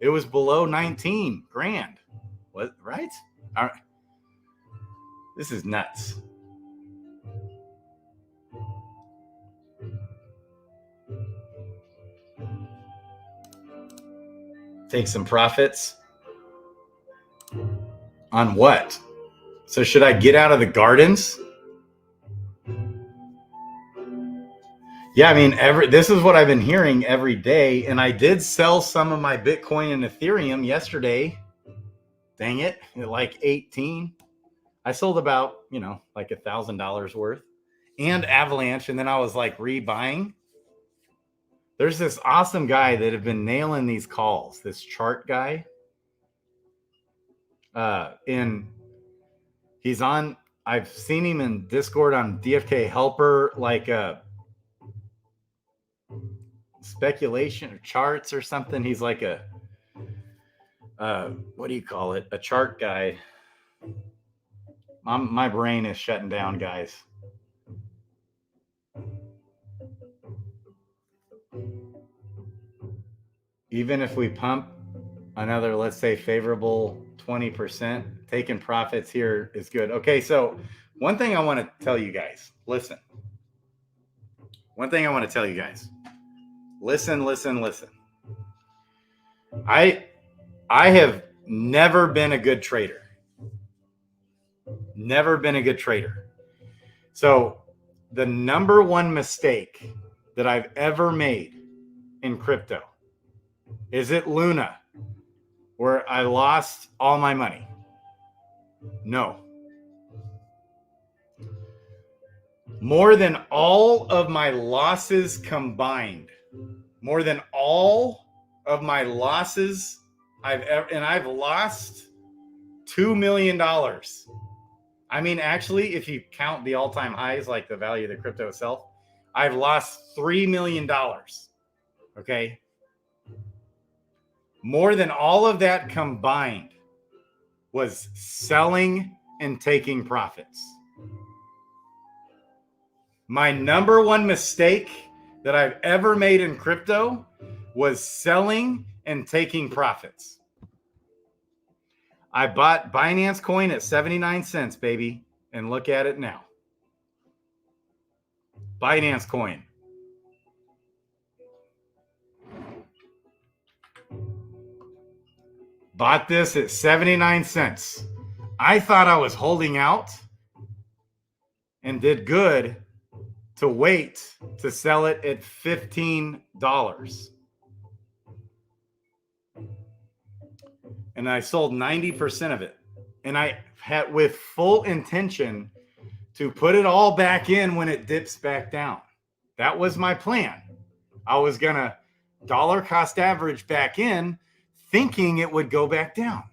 it was below 19 grand. What, right? All right. This is nuts. Take some profits. On what? So should I get out of the gardens? Yeah, I mean, this is what I've been hearing every day. And I did sell some of my Bitcoin and Ethereum yesterday. Dang it, at like 18. I sold about, like $1,000 worth and Avalanche. And then I was like rebuying. There's this awesome guy that have been nailing these calls, this chart guy. And he's on, I've seen him in Discord on DFK Helper, like speculation or charts or something. He's like a what do you call it? A chart guy. My brain is shutting down, guys. even if we pump another, let's say, favorable 20%, taking profits here is good. Okay, so one thing I want to tell you guys, listen. One thing I want to tell you guys, listen. I have never been a good trader. Never been a good trader. So the number one mistake that I've ever made in crypto is it Luna, where I lost all my money? No. More than all of my losses combined, more than all of my losses I've lost $2 million. I mean, actually, if you count the all-time highs, like the value of the crypto itself, I've lost $3 million. Okay. More than all of that combined was selling and taking profits. My number one mistake that I've ever made in crypto was selling and taking profits. I bought Binance coin at 79 cents, baby, and look at it now. Binance coin. Bought this at 79 cents. I thought I was holding out and did good to wait to sell it at $15. And I sold 90% of it. And I had with full intention to put it all back in when it dips back down. That was my plan. I was going to dollar cost average back in, thinking it would go back down.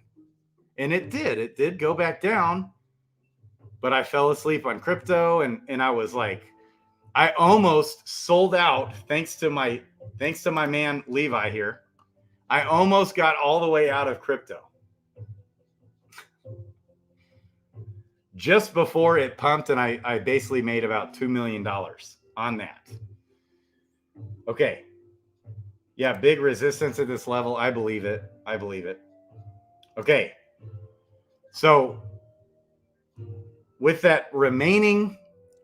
And it did. It did go back down. But I fell asleep on crypto and I was like, I almost sold out thanks to my man Levi here. I almost got all the way out of crypto. Just before it pumped, and I basically made about $2 million on that. Okay. Yeah, big resistance at this level. I believe it. Okay. So with that remaining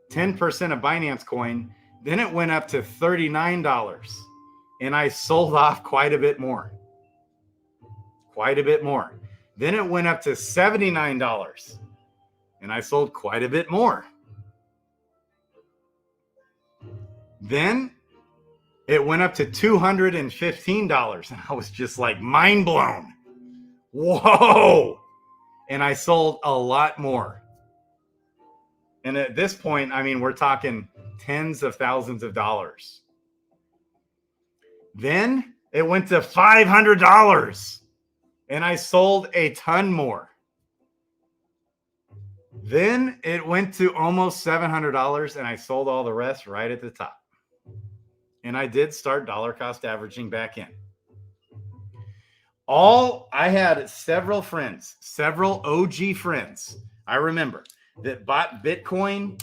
10% of Binance coin, then it went up to $39. And I sold off quite a bit more. Then it went up to $79. And I sold quite a bit more. Then it went up to $215. And I was just like mind blown. Whoa. And I sold a lot more. And at this point, I mean, we're talking tens of thousands of dollars. Then it went to $500 and I sold a ton more. Then it went to almost $700 and I sold all the rest right at the top. And I did start dollar cost averaging back in. I had several friends, several OG friends, I remember, that bought Bitcoin.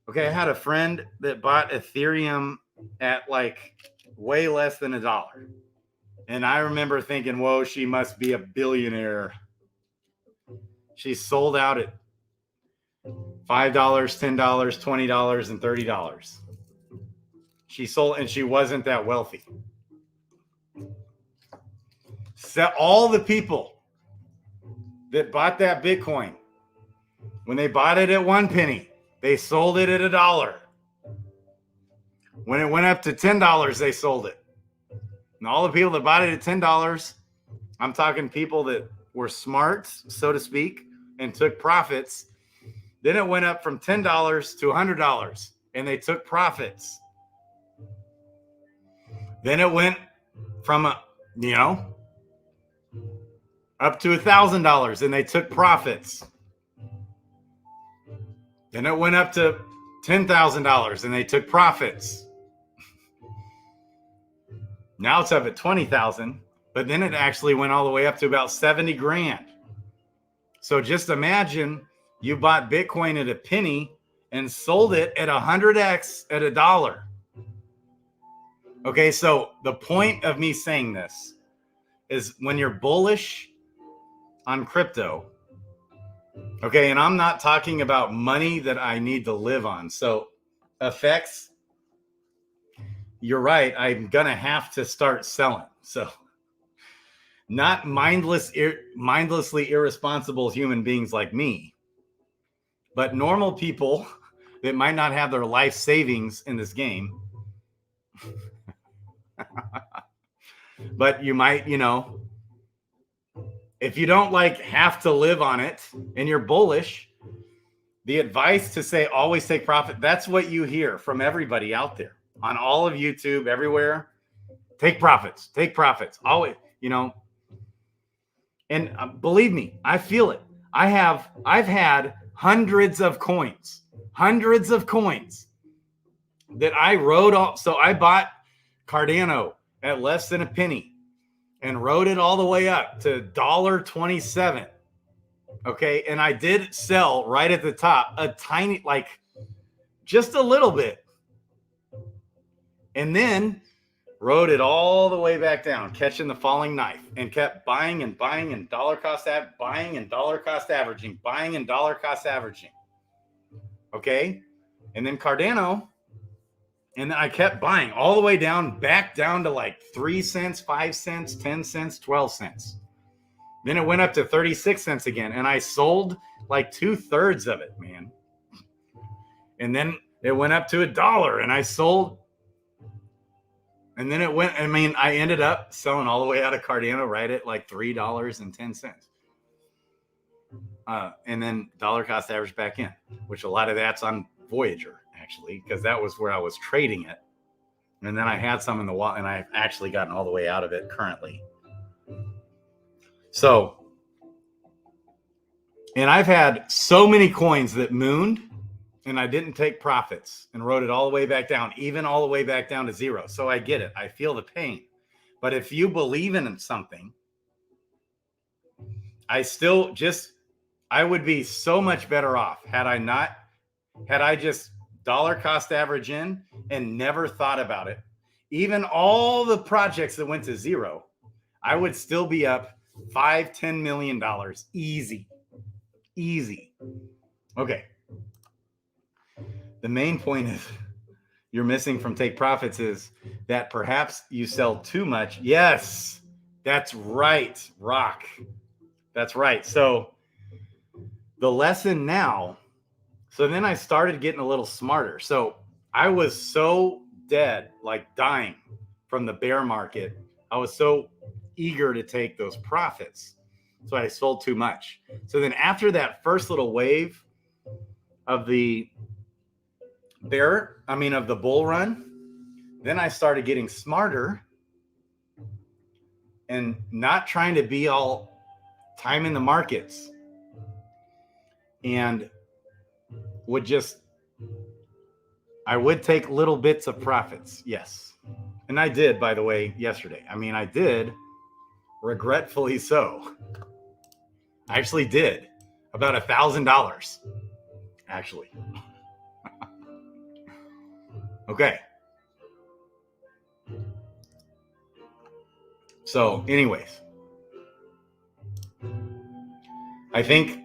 Okay, I had a friend that bought Ethereum at like way less than $1. And I remember thinking, whoa, she must be a billionaire. She sold out at $5, $10, $20, and $30. She sold, and she wasn't that wealthy. So all the people that bought that Bitcoin, when they bought it at 1 penny, they sold it at $1. When it went up to $10, they sold it. And all the people that bought it at $10, I'm talking people that were smart, so to speak, and took profits. Then it went up from $10 to $100, and they took profits. Then it went from up to $1,000, and they took profits. Then it went up to $10,000, and they took profits. Now it's up at 20,000, but then it actually went all the way up to about 70 grand. So just imagine you bought Bitcoin at a penny and sold it at 100x at $1. Okay, so the point of me saying this is when you're bullish on crypto, okay, and I'm not talking about money that I need to live on. So effects, you're right, I'm gonna have to start selling. So not mindlessly irresponsible human beings like me, but normal people that might not have their life savings in this game. But you might, if you don't like have to live on it and you're bullish, the advice to say always take profit, that's what you hear from everybody out there on all of YouTube, everywhere. Take profits, always, and believe me, I feel it. I've had hundreds of coins that I rode off. So I bought Cardano at less than a penny and rode it all the way up to $1.27. Okay. And I did sell right at the top, a tiny, like just a little bit. And then rode it all the way back down, catching the falling knife, and kept buying and buying and dollar cost averaging. Okay. And then Cardano, and then I kept buying all the way down, back down to like 3 cents, 5 cents, 10 cents, 12 cents. Then it went up to 36 cents again. And I sold like 2/3 of it, man. And then it went up to $1 and I sold. And then I ended up selling all the way out of Cardano right at like $3.10. And then dollar cost average back in, which a lot of that's on Voyager, actually, because that was where I was trading it. And then I had some in the wallet, and I've actually gotten all the way out of it currently. So, and I've had so many coins that mooned, and I didn't take profits and rode it all the way back down, even all the way back down to zero. So I get it. I feel the pain. But if you believe in something, I would be so much better off had I just dollar cost average in and never thought about it. Even all the projects that went to zero, I would still be up $5-10 million easy. Okay. The main point is you're missing from take profits is that perhaps you sell too much. Yes, that's right, Rock. That's right. So the lesson now, so then I started getting a little smarter. So I was so dead, like dying from the bear market. I was so eager to take those profits. So I sold too much. So then after that first little wave of the of the bull run, then I started getting smarter and not trying to be all time in the markets, and I would take little bits of profits. Yes. And I did, by the way, yesterday. I did, regretfully so. I actually did about $1,000, actually. Okay. So anyways, I think,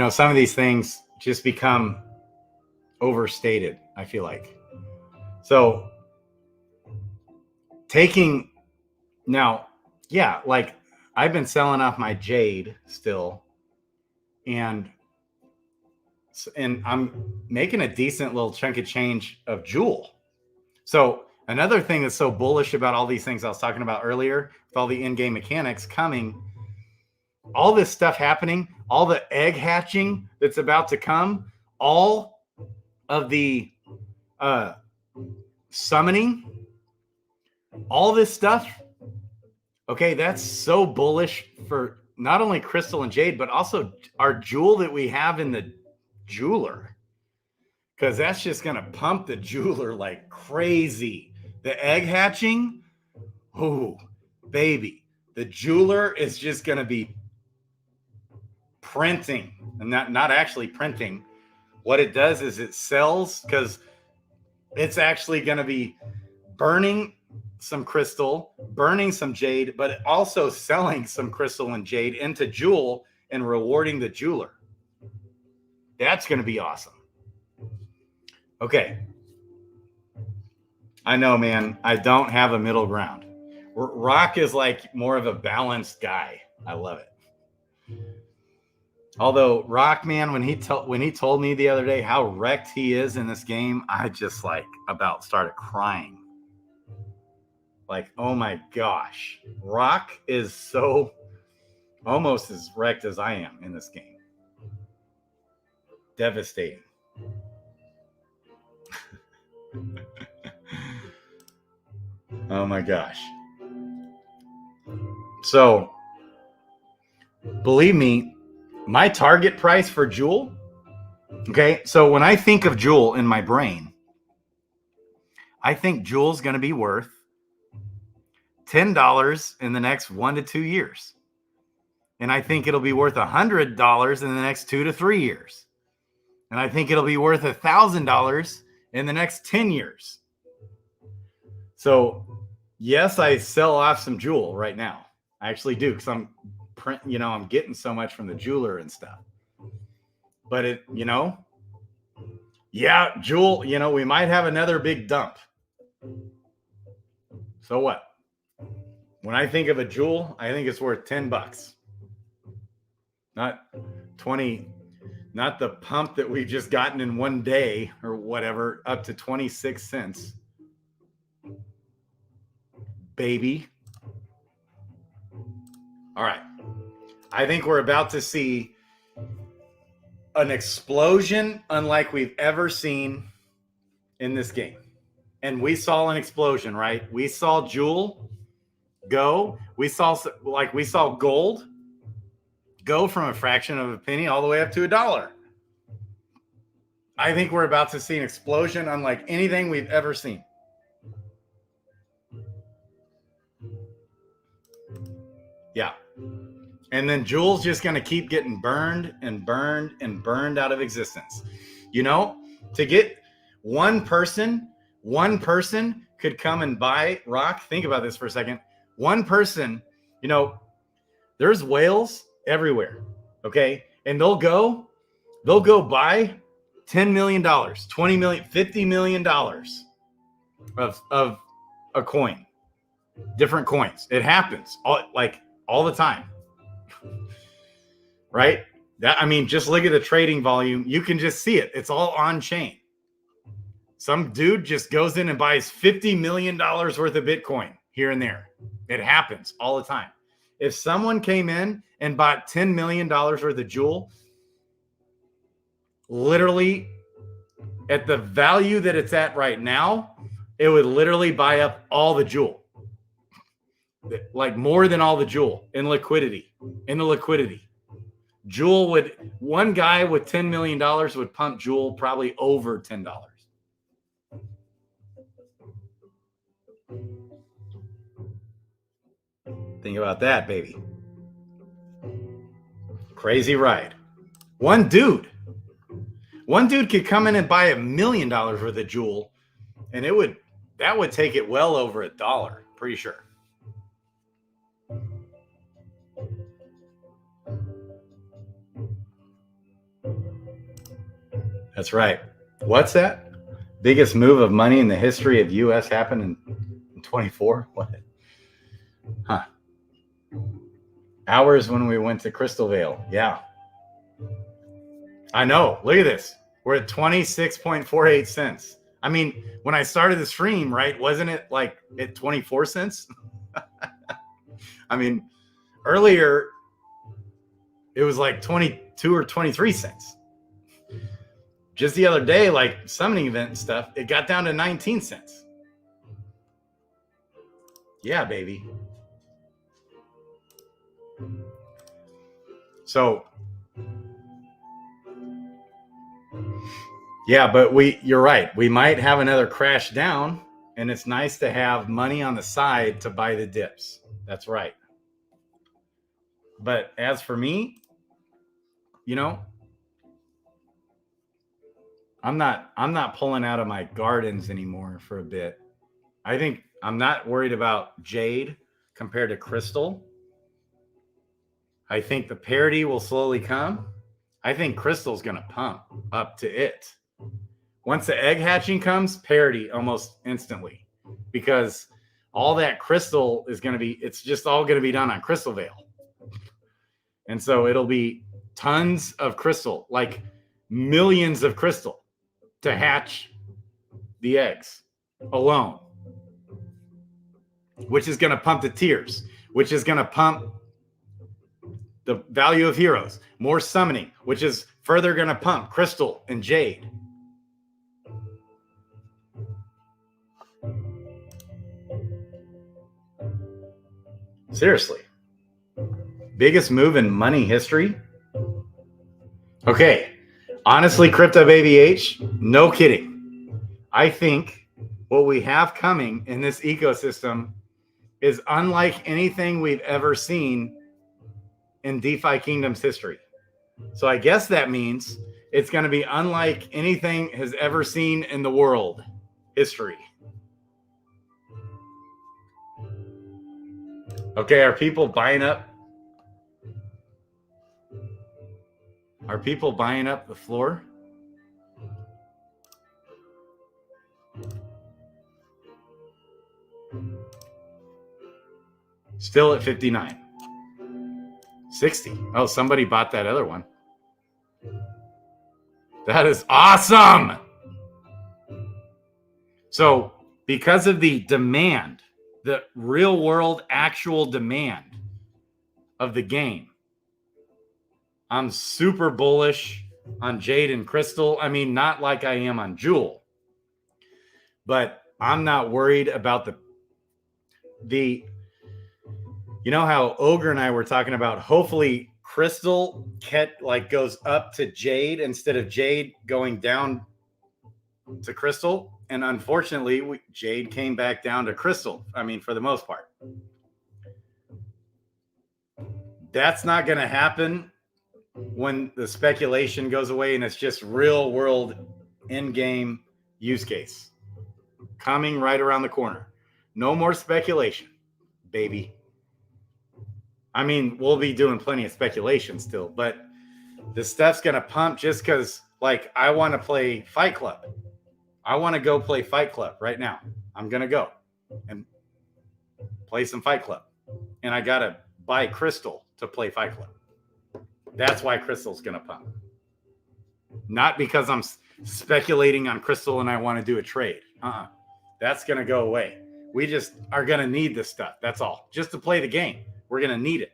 some of these things just become overstated, I feel like. So taking now, yeah, like I've been selling off my jade still, and I'm making a decent little chunk of change of jewel. So another thing that's so bullish about all these things I was talking about earlier, with all the in-game mechanics coming, all this stuff happening, all the egg hatching that's about to come, all of the summoning, all this stuff. Okay, that's so bullish for not only crystal and jade, but also our jewel that we have in the jeweler, because that's just going to pump the jeweler like crazy. The egg hatching, oh, baby, the jeweler is just going to be printing, and not actually printing. What it does is it sells, because it's actually going to be burning some crystal, burning some jade, but also selling some crystal and jade into Jewel and rewarding the jeweler. That's going to be awesome. Okay. I know, man. I don't have a middle ground. Rock is like more of a balanced guy. I love it. Although Rock, man, when he told me the other day how wrecked he is in this game, I just like about started crying. Like, oh my gosh, Rock is so almost as wrecked as I am in this game. Devastating. Oh my gosh. So, believe me, my target price for Jewel, okay, so when I think of Jewel in my brain, I think Jewel's going to be worth $10 in the next 1 to 2 years. And I think it'll be worth $100 in the next 2 to 3 years. And I think it'll be worth $1,000 in the next 10 years. So, yes, I sell off some Jewel right now. I actually do, because I'm getting so much from the jeweler and stuff. But Jewel, we might have another big dump. So what? When I think of a Jewel, I think it's worth $10. Not 20, not the pump that we've just gotten in one day or whatever, up to 26 cents. Baby. All right. I think we're about to see an explosion unlike we've ever seen in this game. And we saw an explosion, right? We saw Jewel go. We saw gold go from a fraction of a penny all the way up to $1. I think we're about to see an explosion unlike anything we've ever seen. Yeah. And then Jewel's just going to keep getting burned and burned and burned out of existence. To get one person could come and buy Rock. Think about this for a second. One person, there's whales everywhere. Okay. And they'll go buy $10 million, $20 million, $50 million of a coin, different coins. It happens all the time. Right? Just look at the trading volume. You can just see it. It's all on chain. Some dude just goes in and buys $50 million worth of Bitcoin here and there. It happens all the time. If someone came in and bought $10 million worth of Jewel, literally at the value that it's at right now, it would literally buy up all the Jewel. Like more than all the Jewel in the liquidity. Jewel one guy with $10 million would pump Jewel probably over $10. Think about that, baby. Crazy ride. One dude could come in and buy $1 million worth of Jewel, and that would take it well over $1, pretty sure. That's right. What's that? Biggest move of money in the history of US happened in 24? What? Huh. Hours when we went to Crystalvale. Yeah. I know. Look at this. We're at 26.48 cents. When I started the stream, right, wasn't it like at 24 cents? Earlier it was like 22 or 23 cents. Just the other day, like summoning event and stuff, it got down to 19 cents. Yeah, baby. So, yeah, but you're right. We might have another crash down, and it's nice to have money on the side to buy the dips. That's right. But as for me, I'm not pulling out of my gardens anymore for a bit. I think I'm not worried about Jade compared to Crystal. I think the parity will slowly come. I think Crystal's going to pump up to it. Once the egg hatching comes, parity almost instantly, because all that Crystal is going to be, it's just all going to be done on Crystalvale. And so it'll be tons of Crystal, like millions of Crystal to hatch the eggs alone, which is going to pump the tiers, which is going to pump the value of heroes, more summoning, which is further going to pump Crystal and Jade. Seriously. Biggest move in money history? Okay. Honestly, Crypto Baby H, no kidding. I think what we have coming in this ecosystem is unlike anything we've ever seen in DeFi Kingdoms history. So I guess that means it's going to be unlike anything has ever seen in the world history. Okay, are people buying up? Are people buying up the floor? Still at 59. 60. Oh, somebody bought that other one. That is awesome. So because of the demand, the real world actual demand of the game, I'm super bullish on Jade and Crystal. I mean, not like I am on Jewel, but I'm not worried about the you know how Ogre and I were talking about, hopefully Crystal goes up to Jade instead of Jade going down to Crystal. And unfortunately, Jade came back down to Crystal. I mean, for the most part. That's not going to happen when the speculation goes away and it's just real world in-game use case coming right around the corner. No more speculation, baby. I mean, we'll be doing plenty of speculation still, but this stuff's going to pump just because, like, I want to play Fight Club. I want to go play Fight Club right now. I'm going to go and play some Fight Club. And I got to buy Crystal to play Fight Club. That's why Crystal's going to pump. Not because I'm speculating on Crystal and I want to do a trade. That's going to go away. We just are going to need this stuff. That's all. Just to play the game. We're going to need it.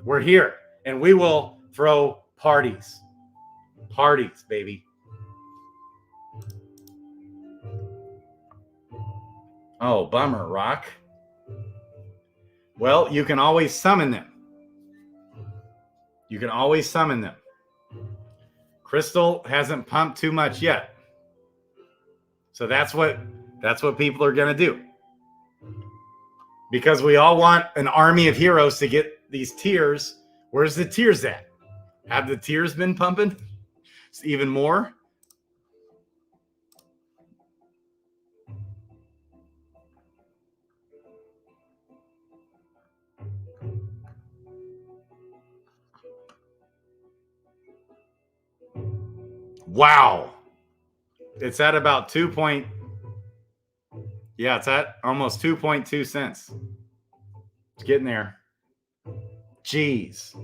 We're here. And we will throw parties. Parties, baby. Oh, bummer, Rock. Well, you can always summon them. You can always summon them. Crystal hasn't pumped too much yet. So that's what people are going to do. Because we all want an army of heroes to get these tiers. Where's the tiers at? Have the tiers been pumping? It's even more. Wow. It's at about it's at almost 2.2 cents. It's getting there. Jeez.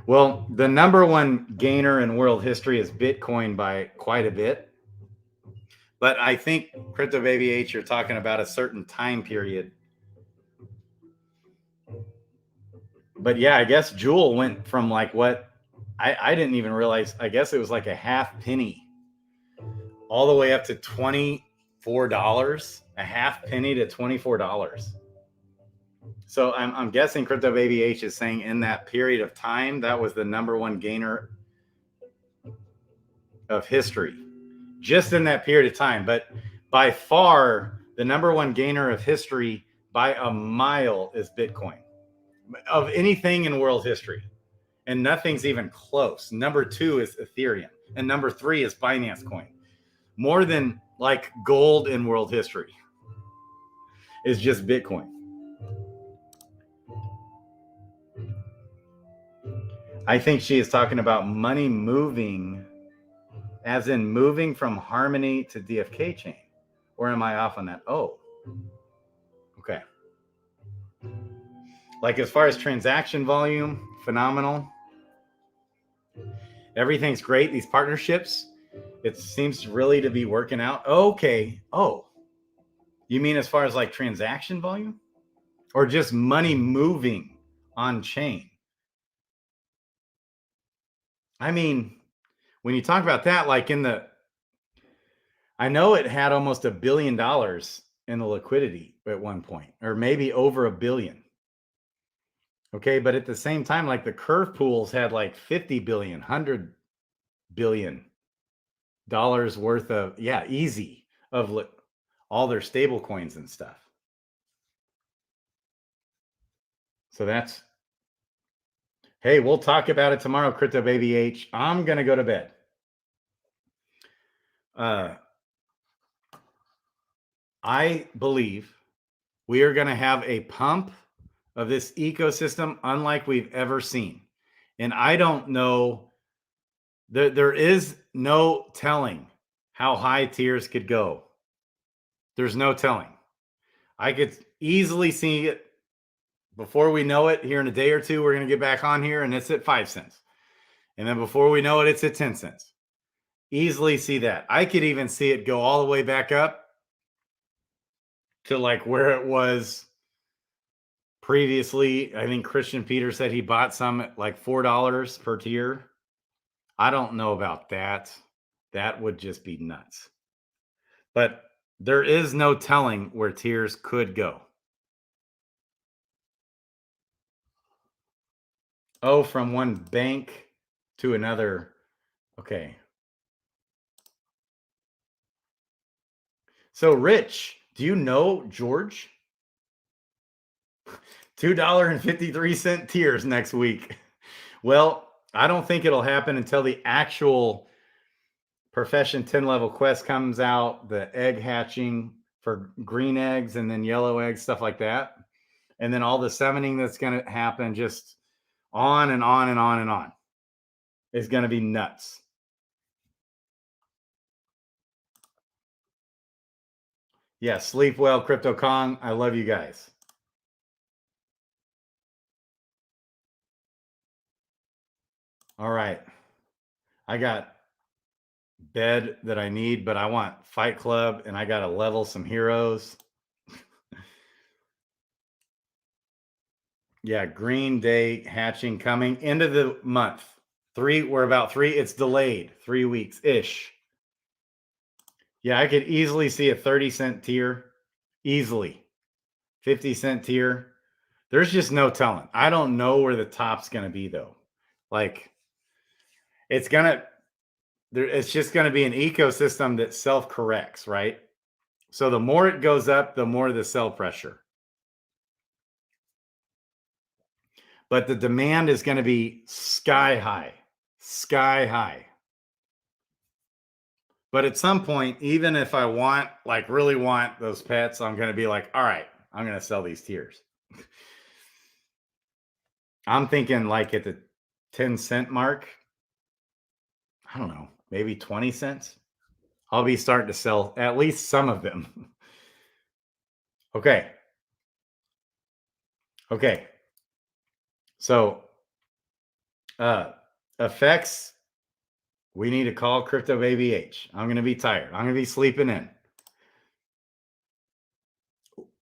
Well, the number one gainer in world history is Bitcoin by quite a bit. But I think, Crypto Baby H, you're talking about a certain time period. But yeah, I guess Jewel went from like what? I didn't even realize. I guess it was like a half penny all the way up to $24. A half penny to $24. So I'm guessing Crypto Baby H is saying in that period of time, that was the number one gainer of history. Just in that period of time. But by far, the number one gainer of history by a mile is Bitcoin. Of anything in world history. and nothing's even close. Number 2 is Ethereum, and number 3 is Binance Coin. More than like gold in world history is just Bitcoin. I think she is talking about money moving, as in moving from Harmony to DFK chain. Or am I off on that? Oh, okay. Like as far as transaction volume, phenomenal. Everything's great. These partnerships, it seems really to be working out. Okay. Oh, you mean as far as like transaction volume or just money moving on chain? I mean, when you talk about that, like I know it had almost $1 billion in the liquidity at one point, or maybe over $1 billion. Okay. But at the same time, like the curve pools had like 50 billion, 100 billion dollars worth of, easy of all their stable coins and stuff. So that's, hey, we'll talk about it tomorrow, Crypto Baby H. I'm going to go to bed. I believe we are going to have a pump of this ecosystem unlike we've ever seen. And I don't know, there is no telling how high tiers could go. There's no telling. I could easily see it before we know it. Here in a day or two, we're going to get back on here and it's at 5 cents. And then before we know it, it's at 10 cents. Easily see that. I could even see it go all the way back up to like where it was previously. I think Christian Peter said he bought some at like $4 per tier. I don't know about that. That would just be nuts. But there is no telling where tiers could go. Oh, from one bank to another. Okay. So, Rich, do you know George? $2.53 tiers next week. Well, I don't think it'll happen until the actual Profession 10 level quest comes out, the egg hatching for green eggs and then yellow eggs, stuff like that. And then all the summoning that's going to happen, just on and on and on and on. It's going to be nuts. Yeah, sleep well, Crypto Kong. I love you guys. All right. I got bed that I need, but I want Fight Club and I got to level some heroes. Yeah, Green Day hatching coming end of the month. We're about 3. It's delayed 3 weeks ish. Yeah, I could easily see a 30-cent tier. Easily. 50-cent tier. There's just no telling. I don't know where the top's going to be though. Like it's just going to be an ecosystem that self-corrects, right? So the more it goes up, the more the sell pressure. But the demand is going to be sky high. Sky high. But at some point, even if I really want those pets, I'm going to be like, all right, I'm going to sell these tiers. I'm thinking like at the 10-cent mark, I don't know, maybe 20 cents. I'll be starting to sell at least some of them. Okay. So, effects, we need to call Crypto Baby H. I'm going to be tired. I'm going to be sleeping in.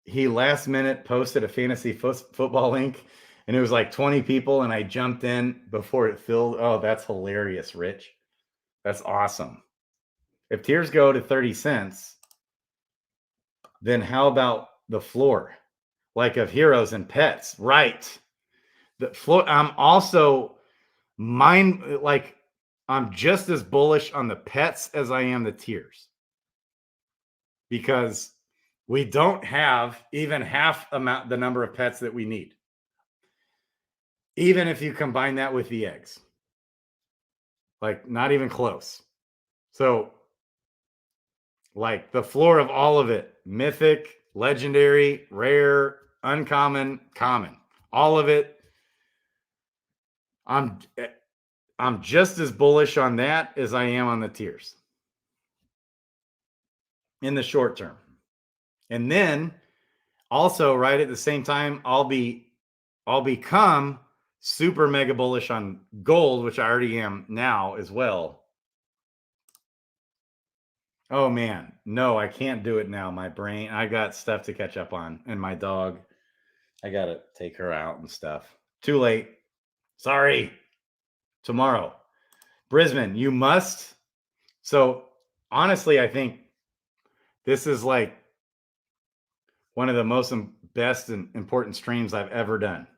He last minute posted a fantasy football link and it was like 20 people and I jumped in before it filled. Oh, that's hilarious, Rich. That's awesome. If tiers go to 30 cents, then how about the floor? Like of heroes and pets, right? The floor. I'm also I'm just as bullish on the pets as I am the tiers. Because we don't have even half the number of pets that we need. Even if you combine that with the eggs. Like, not even close. So, like, the floor of all of it, mythic, legendary, rare, uncommon, common, all of it. I'm just as bullish on that as I am on the tiers in the short term. And then also, right at the same time, I'll become super mega bullish on gold, which I already am now as well. Oh man, no, I can't do it now. My brain, I got stuff to catch up on, and my dog, I gotta take her out and stuff. Too late. Sorry. Tomorrow. Brisbane, you must. So honestly, I think this is like one of the most best and important streams I've ever done.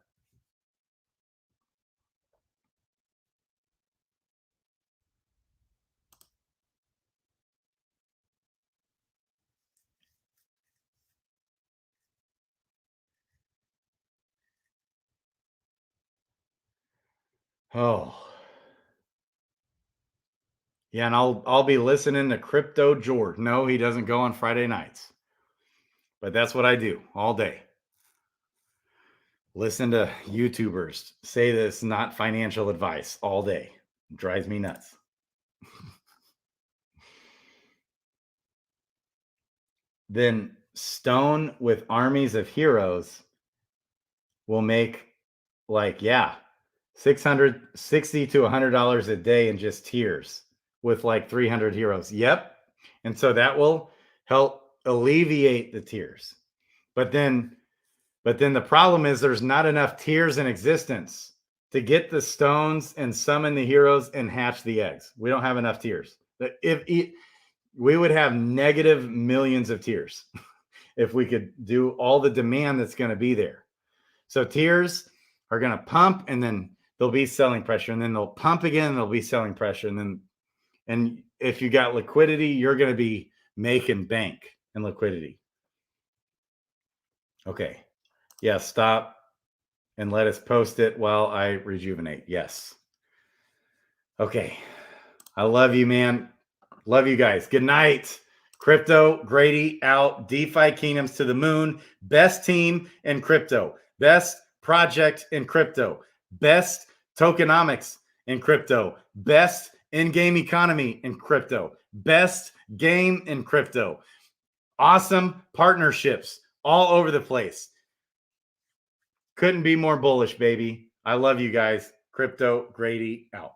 Oh. Yeah, and I'll be listening to Crypto George. No, he doesn't go on Friday nights. But that's what I do all day. Listen to YouTubers say this not financial advice all day. It drives me nuts. Then Stone with armies of heroes will make like, yeah, $660 to $100 a day in just tiers with like 300 heroes. Yep. And so that will help alleviate the tiers. But then the problem is there's not enough tiers in existence to get the stones and summon the heroes and hatch the eggs. We don't have enough tiers. If we would have negative millions of tiers if we could do all the demand that's going to be there. So tiers are going to pump, and then there'll be selling pressure, and then they'll pump again, and there'll be selling pressure, and if you got liquidity, you're going to be making bank in liquidity. Okay. Yeah, stop and let us post it while I rejuvenate. Yes. Okay. I love you, man. Love you guys. Good night. Crypto, Grady out. DeFi Kingdoms to the moon. Best team in crypto. Best project in crypto. Best tokenomics in crypto. Best in-game economy in crypto. Best game in crypto. Awesome partnerships all over the place. Couldn't be more bullish, baby. I love you guys. Crypto, Grady out.